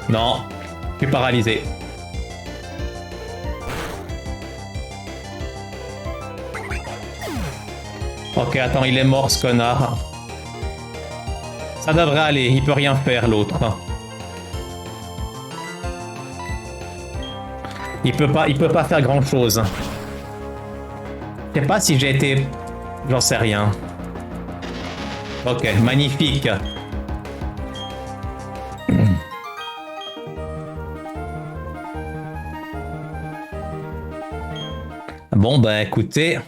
Non, je suis paralysé. Ok, attends, il est mort ce connard. Ça devrait aller, il peut rien faire l'autre. Il peut pas faire grand chose. Je sais pas si j'ai été... J'en sais rien. Ok, magnifique. Bon, bah écoutez.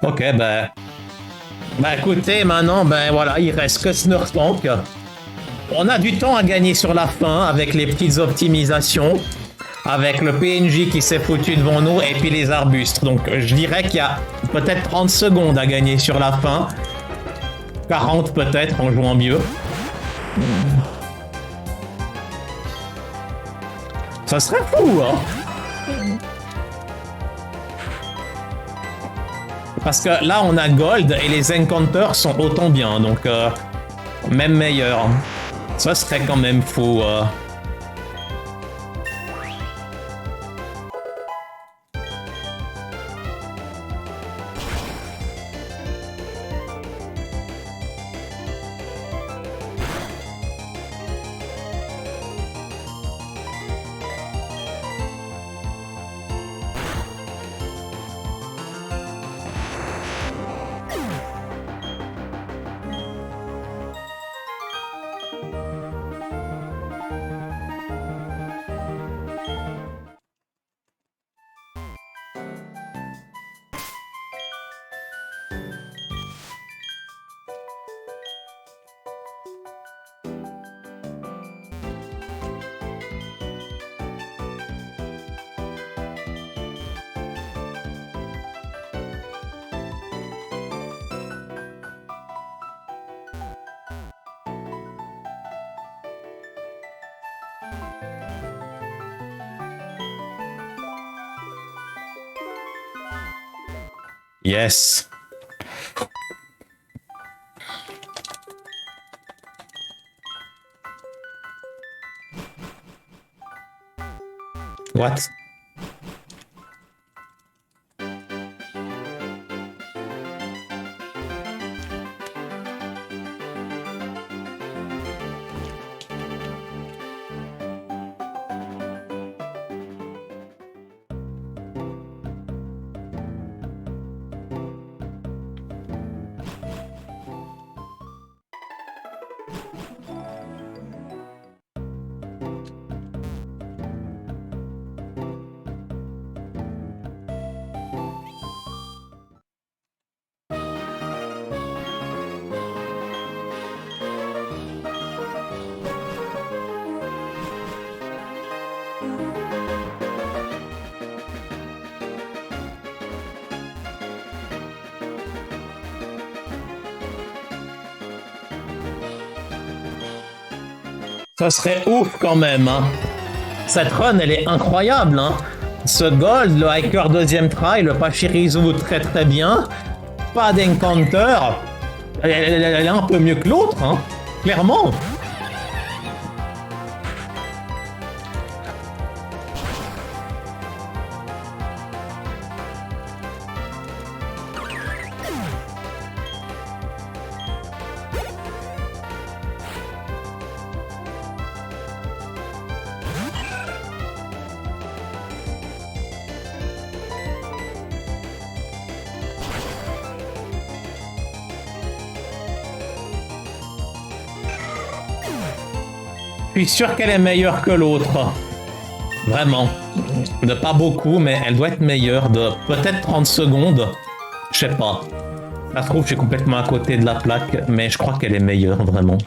Ok, bah... Bah écoutez, maintenant, ben voilà, il reste que Snurflank. On a du temps à gagner sur la fin avec les petites optimisations, avec le PNJ qui s'est foutu devant nous et puis les arbustes. Donc je dirais qu'il y a peut-être 30 secondes à gagner sur la fin. 40 peut-être en jouant mieux. Ça serait fou, hein? Parce que là on a Gold et les Encounters sont autant bien, donc même meilleur. Ça serait quand même fou. Yes. What? Ça serait ouf quand même. Hein. Cette run, elle est incroyable. Hein. Ce gold, le hiker deuxième try, le Pachirisu très très bien. Pas d'encounter. Elle est un peu mieux que l'autre, hein. Clairement. Je suis sûr qu'elle est meilleure que l'autre. Vraiment. De pas beaucoup, mais elle doit être meilleure de peut-être 30 secondes. Je sais pas. Ça se trouve, je suis complètement à côté de la plaque, mais je crois qu'elle est meilleure, vraiment.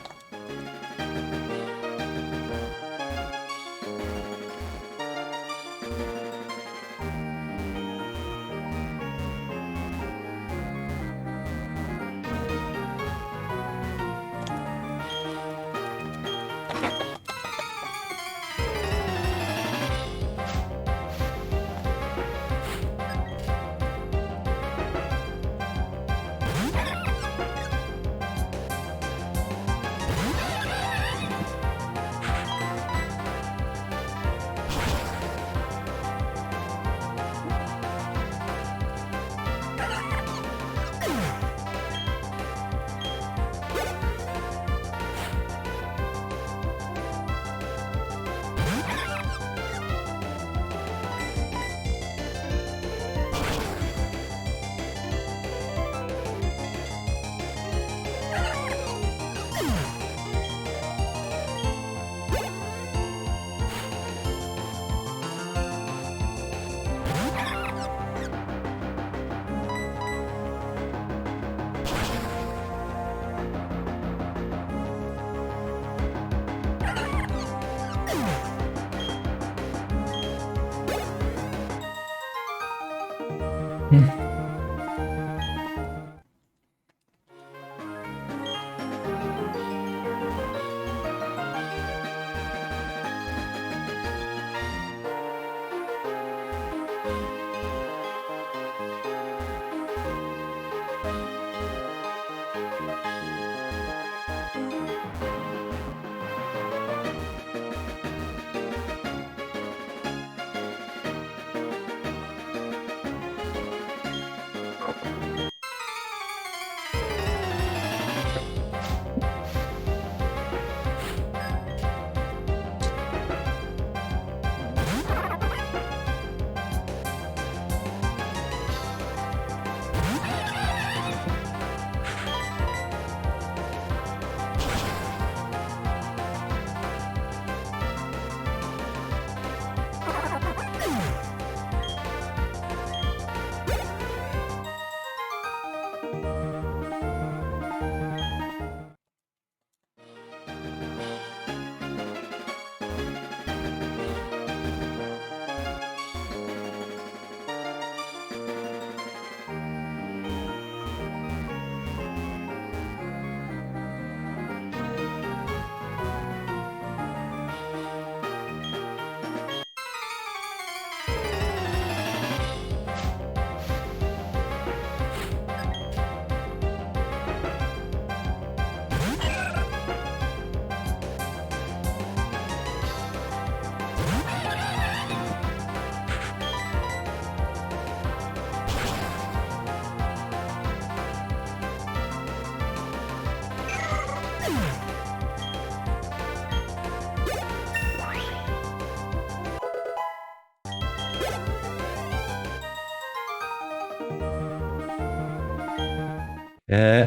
Euh,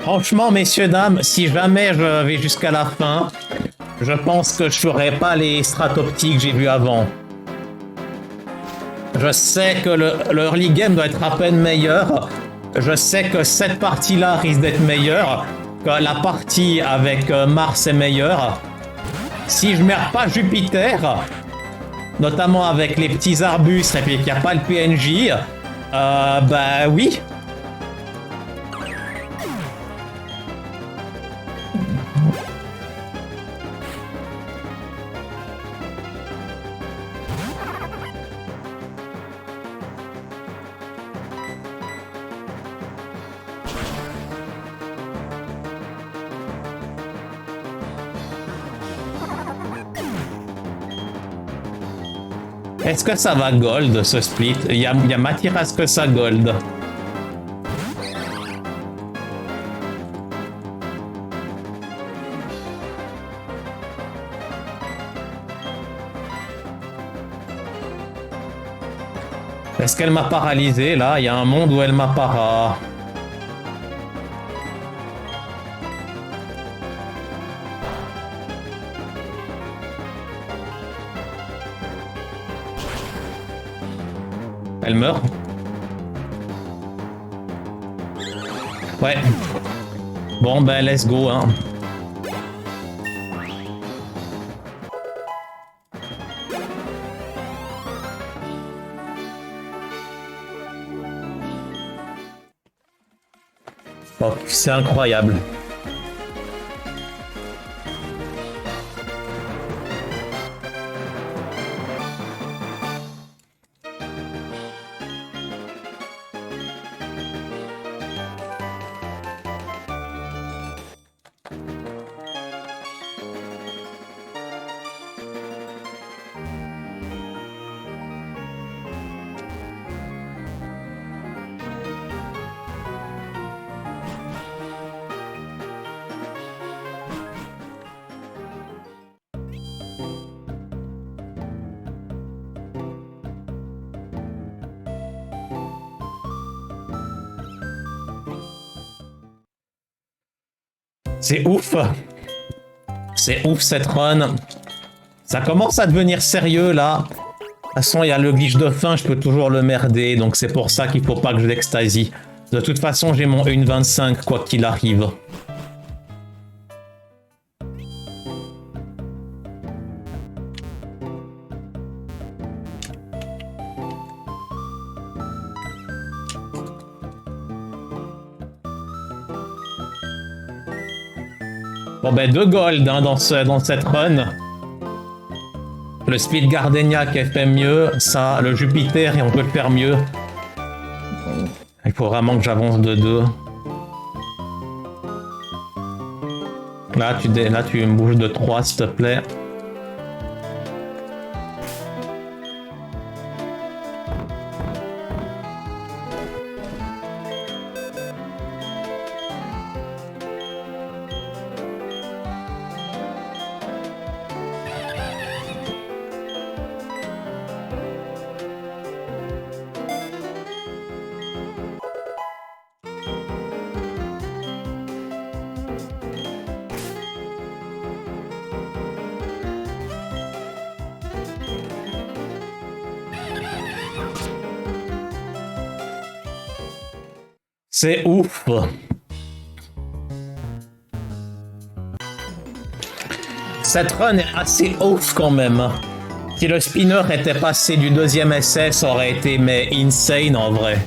Franchement, messieurs, dames, si jamais je vais jusqu'à la fin, je pense que je ferai pas les stratoptiques que j'ai vus avant. Je sais que le early game doit être à peine meilleur. je sais que cette partie-là risque d'être meilleure, que la partie avec Mars est meilleure. Si je merde pas Jupiter, notamment avec les petits arbustes et puis qu'il n'y a pas le PNJ, bah oui. Est-ce que ça va gold ce split? Il y a matière à ce que ça gold. Est-ce qu'elle m'a paralysé là? Il y a un monde où elle m'a para. Elle meurt. Ouais. Bon ben let's go hein. Oh, c'est incroyable. C'est ouf. C'est ouf cette run. Ça commence à devenir sérieux là. De toute façon, il y a le glitch de fin, je peux toujours le merder. Donc c'est pour ça qu'il faut pas que je l'extasie. De toute façon, j'ai mon 1.25 quoi qu'il arrive. Bon ben 2 gold hein, dans cette run. Le Speed Gardenia qui fait mieux, ça, le Jupiter et on peut le faire mieux. Il faut vraiment que j'avance de 2. Là tu me bouges de 3 s'il te plaît. C'est ouf. Cette run est assez ouf quand même. Si le spinner était passé du 2e essai, ça aurait été mais insane en vrai.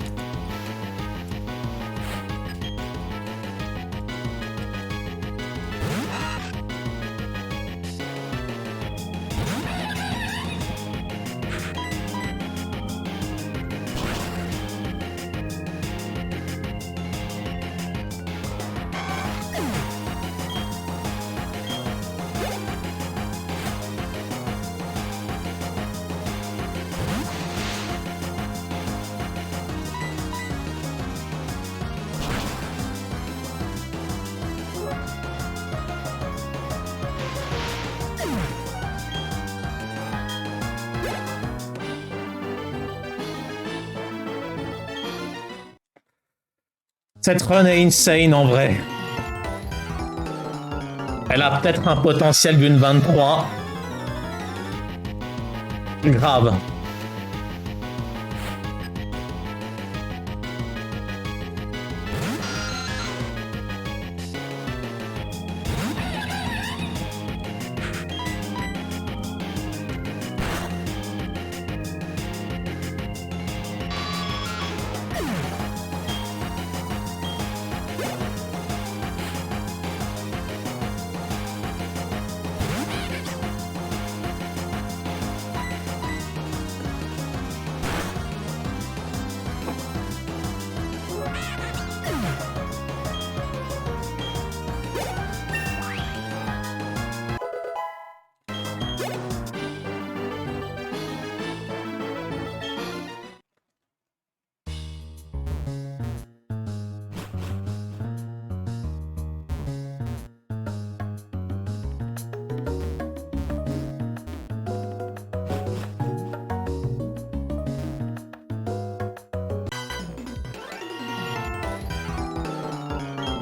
Cette run est insane en vrai. Elle a peut-être un potentiel d'une 23. Grave.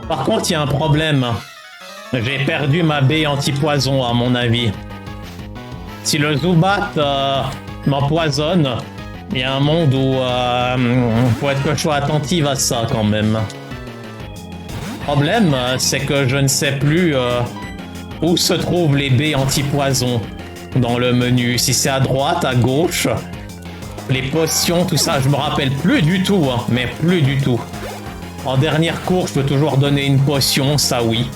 Par contre, il y a un problème. J'ai perdu ma baie anti-poison, à mon avis. Si le Zubat m'empoisonne, il y a un monde où faut être que je sois attentive à ça quand même. Le problème, c'est que je ne sais plus où se trouvent les baies anti-poison dans le menu. Si c'est à droite, à gauche, les potions, tout ça, je me rappelle plus du tout, hein, mais plus du tout. En dernière course, je peux toujours donner une potion, ça oui.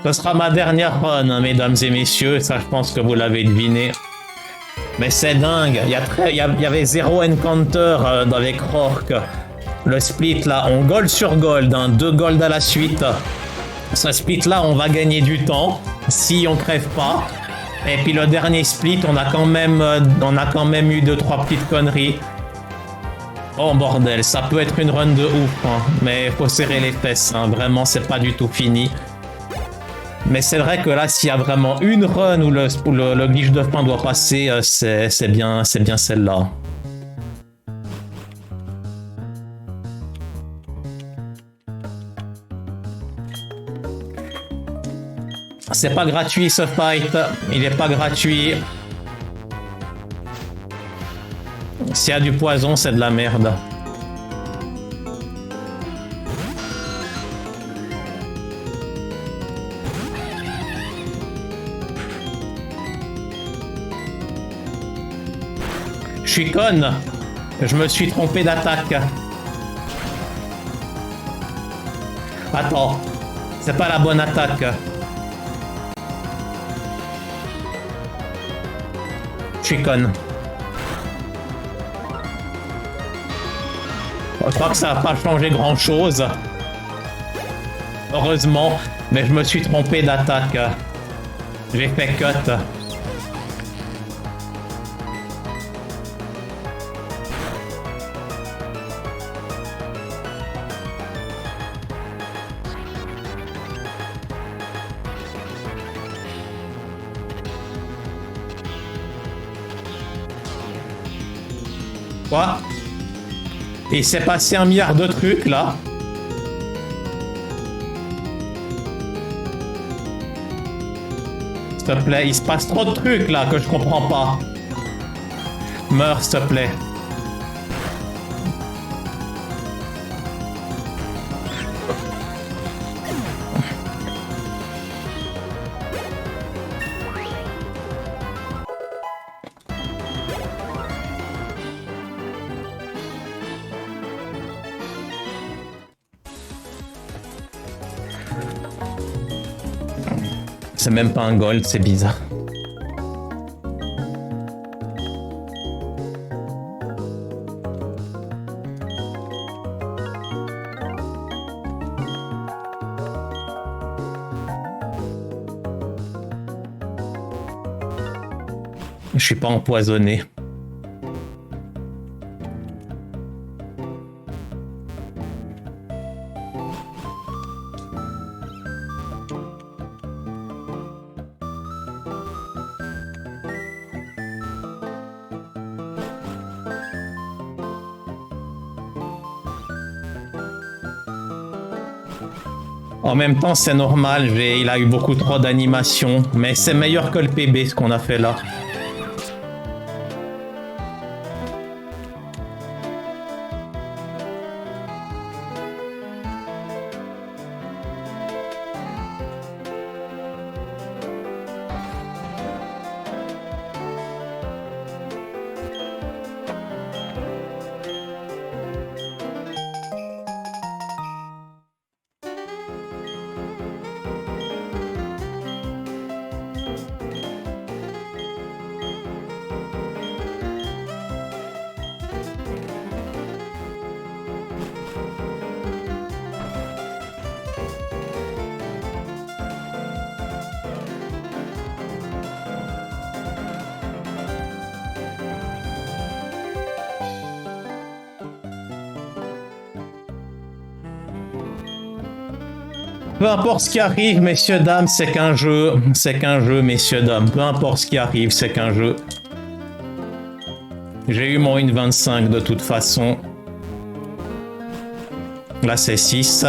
Ce sera ma dernière run, hein, mesdames et messieurs. Ça, je pense que vous l'avez deviné. Mais c'est dingue. Il y avait zéro encounter avec Rourke. Le split, là, on gold sur gold. Hein, 2 gold à la suite. Ce split-là, on va gagner du temps. Si on crève pas. Et puis le dernier split, on a quand même eu 2-3 petites conneries. Oh bordel, ça peut être une run de ouf. Hein, mais faut serrer les fesses. Hein, vraiment, c'est pas du tout fini. Mais c'est vrai que là, s'il y a vraiment une run où le glitch de fin doit passer, c'est bien celle-là. C'est pas gratuit ce fight, il est pas gratuit. S'il y a du poison, c'est de la merde. Je suis conne. Je me suis trompé d'attaque. Attends. C'est pas la bonne attaque. Je suis conne. Je crois que ça n'a pas changé grand chose. Heureusement. Mais je me suis trompé d'attaque. J'ai fait cut. Quoi? Et il s'est passé un milliard de trucs là. S'il te plaît, il se passe trop de trucs là que je comprends pas. Meurs, s'il te plaît. C'est même pas un gold, c'est bizarre. Je suis pas empoisonné. En même temps, c'est normal, il a eu beaucoup trop d'animation, mais c'est meilleur que le PB ce qu'on a fait là. Peu importe ce qui arrive, messieurs, dames, c'est qu'un jeu. C'est qu'un jeu, messieurs, dames. Peu importe ce qui arrive, c'est qu'un jeu. J'ai eu mon 1,25 de toute façon. Là, c'est 6.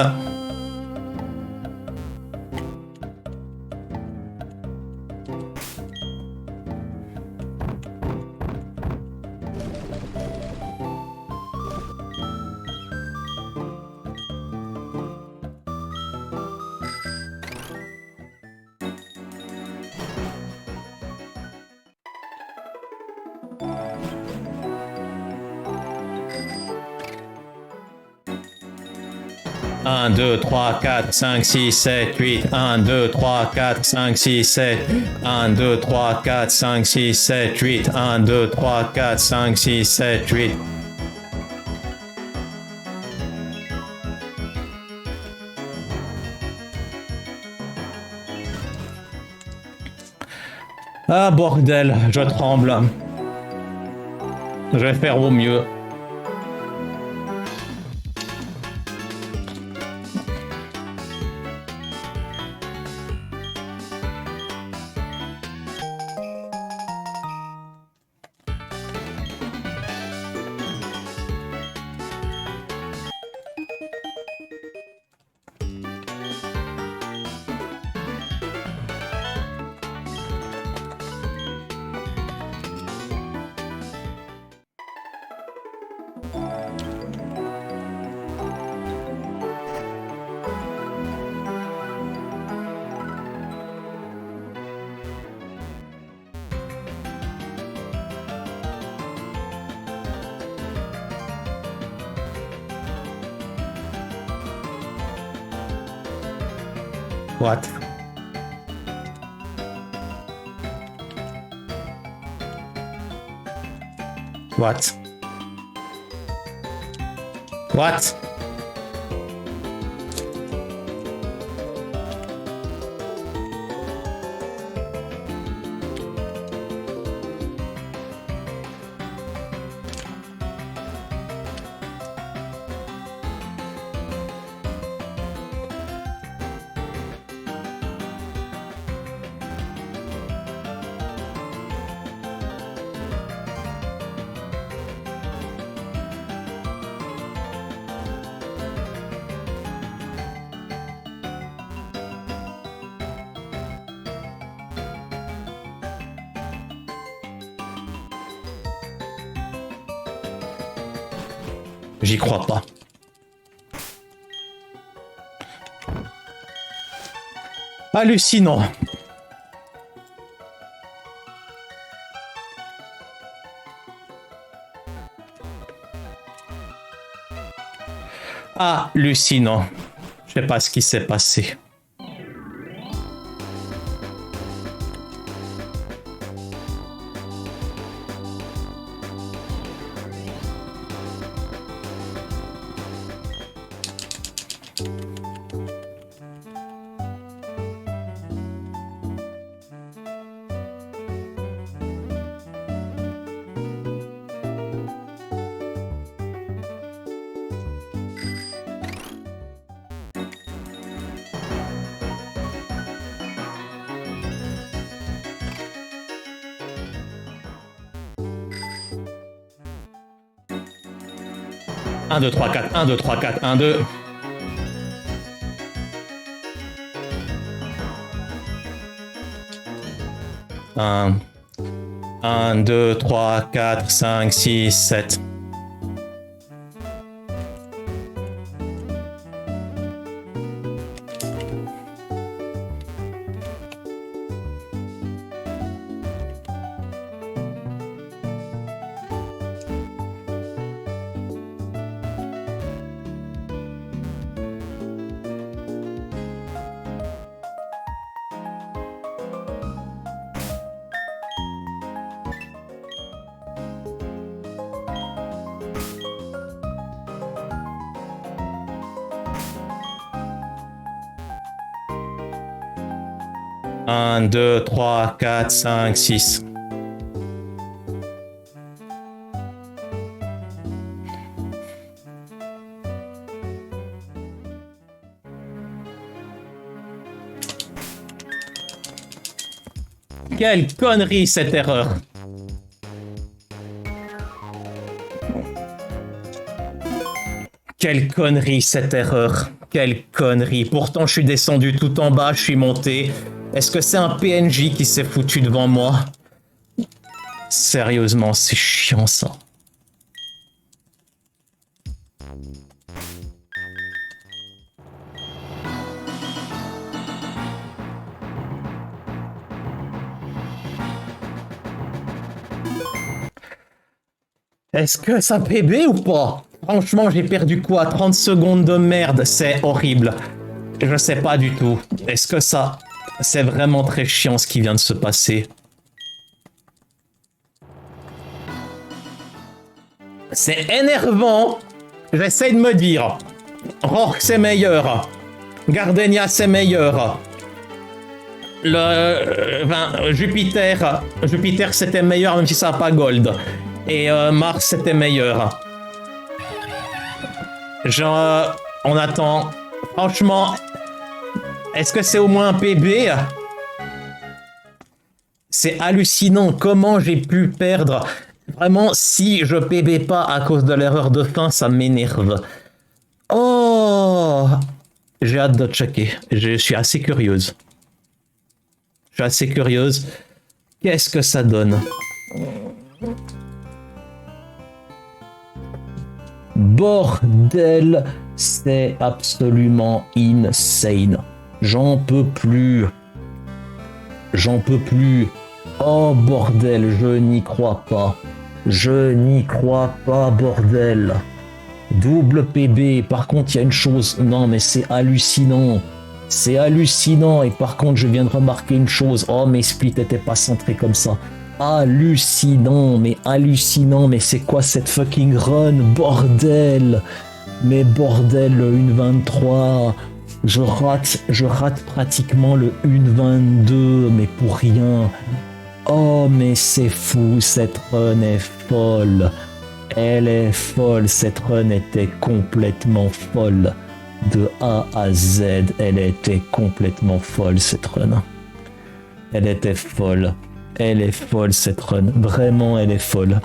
Un, 2, 3, 4, 5, 6, 7, 8. 1, 2, 3, 4, 5, 6, 7. 1, 2, 3, 4, 5, 6, 7, 8. 1, 2, 3, 4, 5, 6, 7, 8. Ah bordel, je tremble. Je vais faire au mieux. What? What? What? J'y crois pas. Hallucinant. Hallucinant. Je sais pas ce qui s'est passé. Un, 2, 3, 4, 1, 2, 3, 4, 1, 2. Un, 2, 3, 4, 5, 6, 7. Un, 2, 3, 4, 5, 6. Quelle connerie cette erreur. Quelle connerie cette erreur. Quelle connerie. Pourtant je suis descendu tout en bas, je suis monté. Est-ce que c'est un PNJ qui s'est foutu devant moi? Sérieusement, c'est chiant ça. Est-ce que ça PB ou pas? Franchement, j'ai perdu quoi? 30 secondes de merde, c'est horrible. Je sais pas du tout. Est-ce que ça... C'est vraiment très chiant ce qui vient de se passer. C'est énervant. J'essaie de me dire. Rourke c'est meilleur. Gardenia c'est meilleur. Jupiter c'était meilleur même si ça n'a pas gold. Et Mars c'était meilleur. Genre, on attend. Franchement, est-ce que c'est au moins un PB? C'est hallucinant comment j'ai pu perdre. Vraiment, si je PB pas à cause de l'erreur de fin, ça m'énerve. Oh, j'ai hâte de checker. Je suis assez curieuse. Je suis assez curieuse. Qu'est-ce que ça donne? Bordel, c'est absolument insane. J'en peux plus. J'en peux plus. Oh bordel, je n'y crois pas. Je n'y crois pas, bordel. Double PB. Par contre, il y a une chose. Non, mais c'est hallucinant. C'est hallucinant. Et par contre, je viens de remarquer une chose. Oh, mes splits n'étaient pas centrés comme ça. Hallucinant, mais c'est quoi cette fucking run, bordel? Mais bordel, le 1.23, je rate pratiquement le 1.22, mais pour rien. Oh, mais c'est fou, cette run est folle. Elle est folle, cette run était complètement folle. De A à Z, elle était complètement folle, cette run. Elle était folle. Elle est folle cette run, vraiment elle est folle.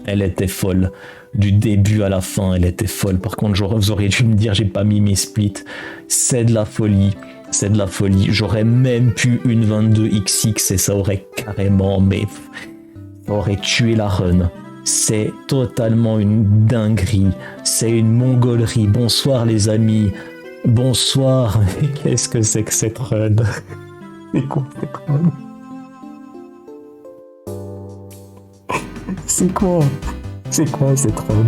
Elle était folle. Du début à la fin, elle était folle. Par contre, vous auriez dû me dire, j'ai pas mis mes splits. C'est de la folie. C'est de la folie. J'aurais même pu une 22XX et ça aurait carrément, mais ça aurait tué la run. C'est totalement une dinguerie. C'est une mongolerie. Bonsoir les amis. Bonsoir. Mais qu'est-ce que c'est que cette run? C'est quoi cette run? C'est quoi? C'est quoi cette run?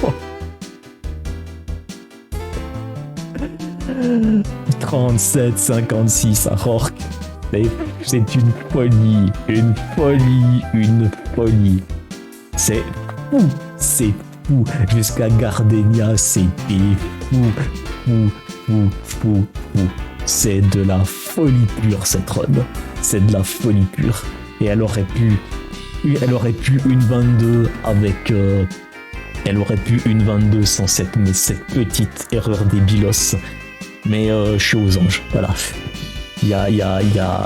Oh. 37,56 à Rourke. C'est une folie, une folie, une folie. C'est fou. Jusqu'à Gardenia, c'était fou. C'est de la folie pure cette run. C'est de la folie pure. Et elle aurait pu une 22 avec... elle aurait pu une 22 sans cette petite erreur débilos. Mais je suis aux anges, voilà.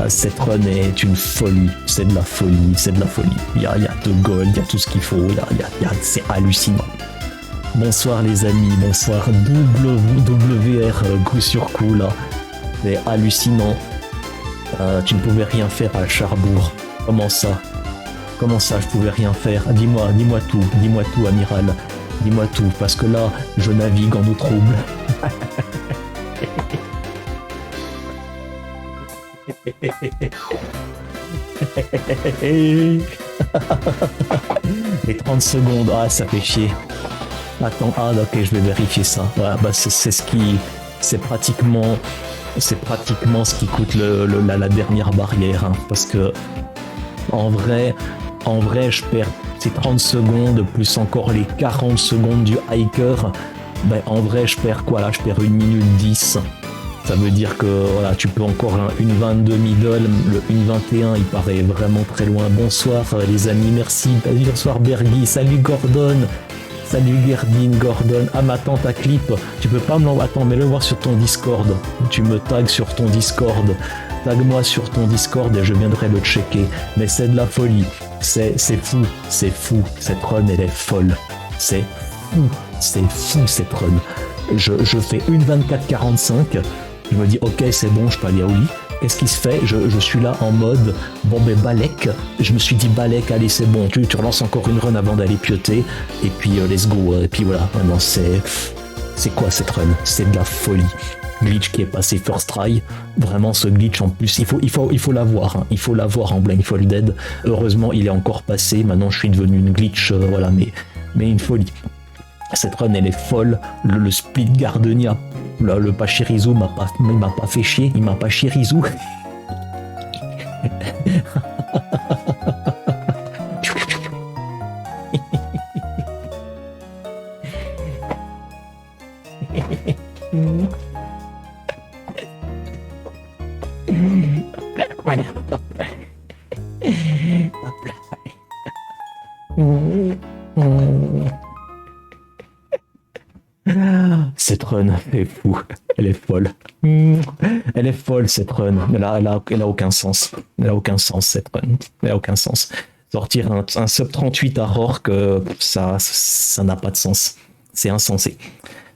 Cette run est une folie. C'est de la folie. Il y a de gold, il y a tout ce qu'il faut. C'est hallucinant. Bonsoir les amis, bonsoir WR coup sur coup là. C'est hallucinant. Tu ne pouvais rien faire à Cherbourg. Comment ça, je pouvais rien faire? Dis-moi tout, amiral. Dis-moi tout, parce que là, je navigue en eau trouble. Les 30 secondes, ça fait chier. Attends, ok, je vais vérifier ça. Voilà, c'est pratiquement ce qui coûte la dernière barrière, hein, parce que en vrai, je perds ces 30 secondes plus encore les 40 secondes du hiker. En vrai, je perds quoi là? Je perds 1 minute 10. Ça veut dire que voilà, tu peux encore une 22 middle, le 1.21 il paraît vraiment très loin. Bonsoir les amis, merci. Bonsoir Bergy, salut Gordon. Salut Gerdine, Gordon. Ah mais attends, ta clip, tu peux pas me l'envoyer. Attends, mets-le voir sur ton Discord. Tu me tags sur ton Discord. tag-moi sur ton Discord et je viendrai le checker. Mais c'est de la folie. C'est fou. Cette run, elle est folle. C'est fou cette run. Je fais une 24-45. Je me dis, ok, c'est bon, je peux aller au lit. Qu'est-ce qui se fait? Je suis là en mode, bon ben Balek, je me suis dit Balek, allez c'est bon, tu relances encore une run avant d'aller pioter, et puis let's go, et puis voilà, maintenant c'est quoi cette run? C'est de la folie. Glitch qui est passé first try, vraiment ce glitch en plus, il faut l'avoir, hein. Il faut l'avoir en Blindfold Dead, heureusement il est encore passé, maintenant je suis devenu une glitch, voilà, mais une folie. Cette run elle est folle, le split Gardenia, le Pachirisu m'a pas fait chier, il m'a pas Chirizu. Voilà. Cette run est fou, elle est folle. Elle est folle cette run, elle a aucun sens. Elle a aucun sens cette run, elle a aucun sens. Sortir un sub 38 à Rorke, ça n'a pas de sens. C'est insensé.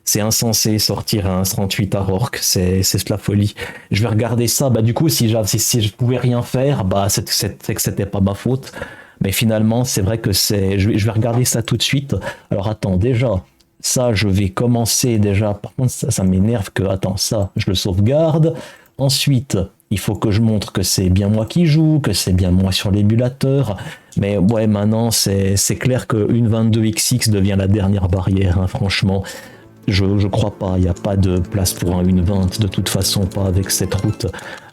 C'est insensé sortir un 38 à Rorke, c'est de la folie. Je vais regarder ça, bah du coup si je pouvais rien faire, bah c'est que c'était pas ma faute. Mais finalement c'est vrai que je vais regarder ça tout de suite. Alors attends, déjà, ça je vais commencer déjà, par contre ça m'énerve que, attends, ça je le sauvegarde. Ensuite, il faut que je montre que c'est bien moi qui joue, que c'est bien moi sur l'émulateur. Mais ouais, maintenant c'est clair qu'une 22XX devient la dernière barrière, hein, franchement. Je crois pas, il n'y a pas de place pour un 1.20, de toute façon, pas avec cette route.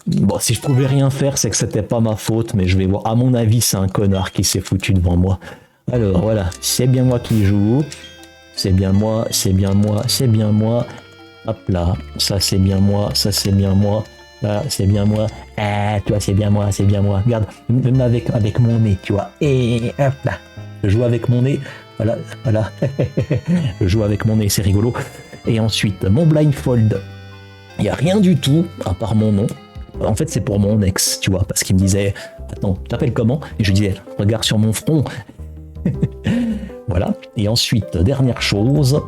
Bon, si je pouvais rien faire, c'est que c'était pas ma faute, mais je vais voir. À mon avis, c'est un connard qui s'est foutu devant moi. Alors voilà, c'est bien moi qui joue. C'est bien moi, c'est bien moi, c'est bien moi. Hop là, ça c'est bien moi, ça c'est bien moi. Là, c'est bien moi. Ah, toi, c'est bien moi, c'est bien moi. Regarde, même avec mon nez, tu vois. Et hop là, je joue avec mon nez. Voilà. Je joue avec mon nez, c'est rigolo. Et ensuite, mon blindfold. Il n'y a rien du tout, à part mon nom. En fait, c'est pour mon ex, tu vois, parce qu'il me disait, attends, tu t'appelles comment? Et je disais, regarde sur mon front. Voilà. Et ensuite, dernière chose,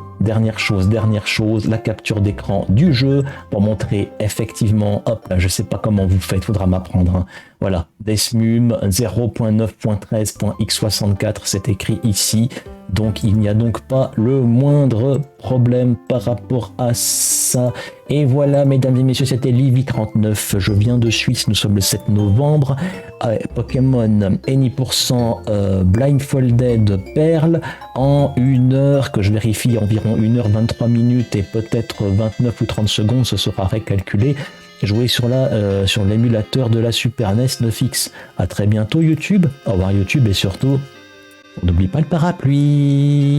la capture d'écran du jeu pour montrer effectivement, hop là, je sais pas comment vous faites, faudra m'apprendre. Hein. Voilà, Desmum 0.9.13.x64, c'est écrit ici. Donc il n'y a donc pas le moindre problème par rapport à ça. Et voilà, mesdames et messieurs, c'était Livy39. Je viens de Suisse, nous sommes le 7 novembre. Pokémon Any% Blindfolded Perle en 1 heure, que je vérifie environ 1h23 minutes et peut-être 29 ou 30 secondes, ce sera récalculé. Jouer sur l'émulateur de la Super NES 9X. À très bientôt YouTube. Au revoir YouTube et surtout, n'oublie pas le parapluie.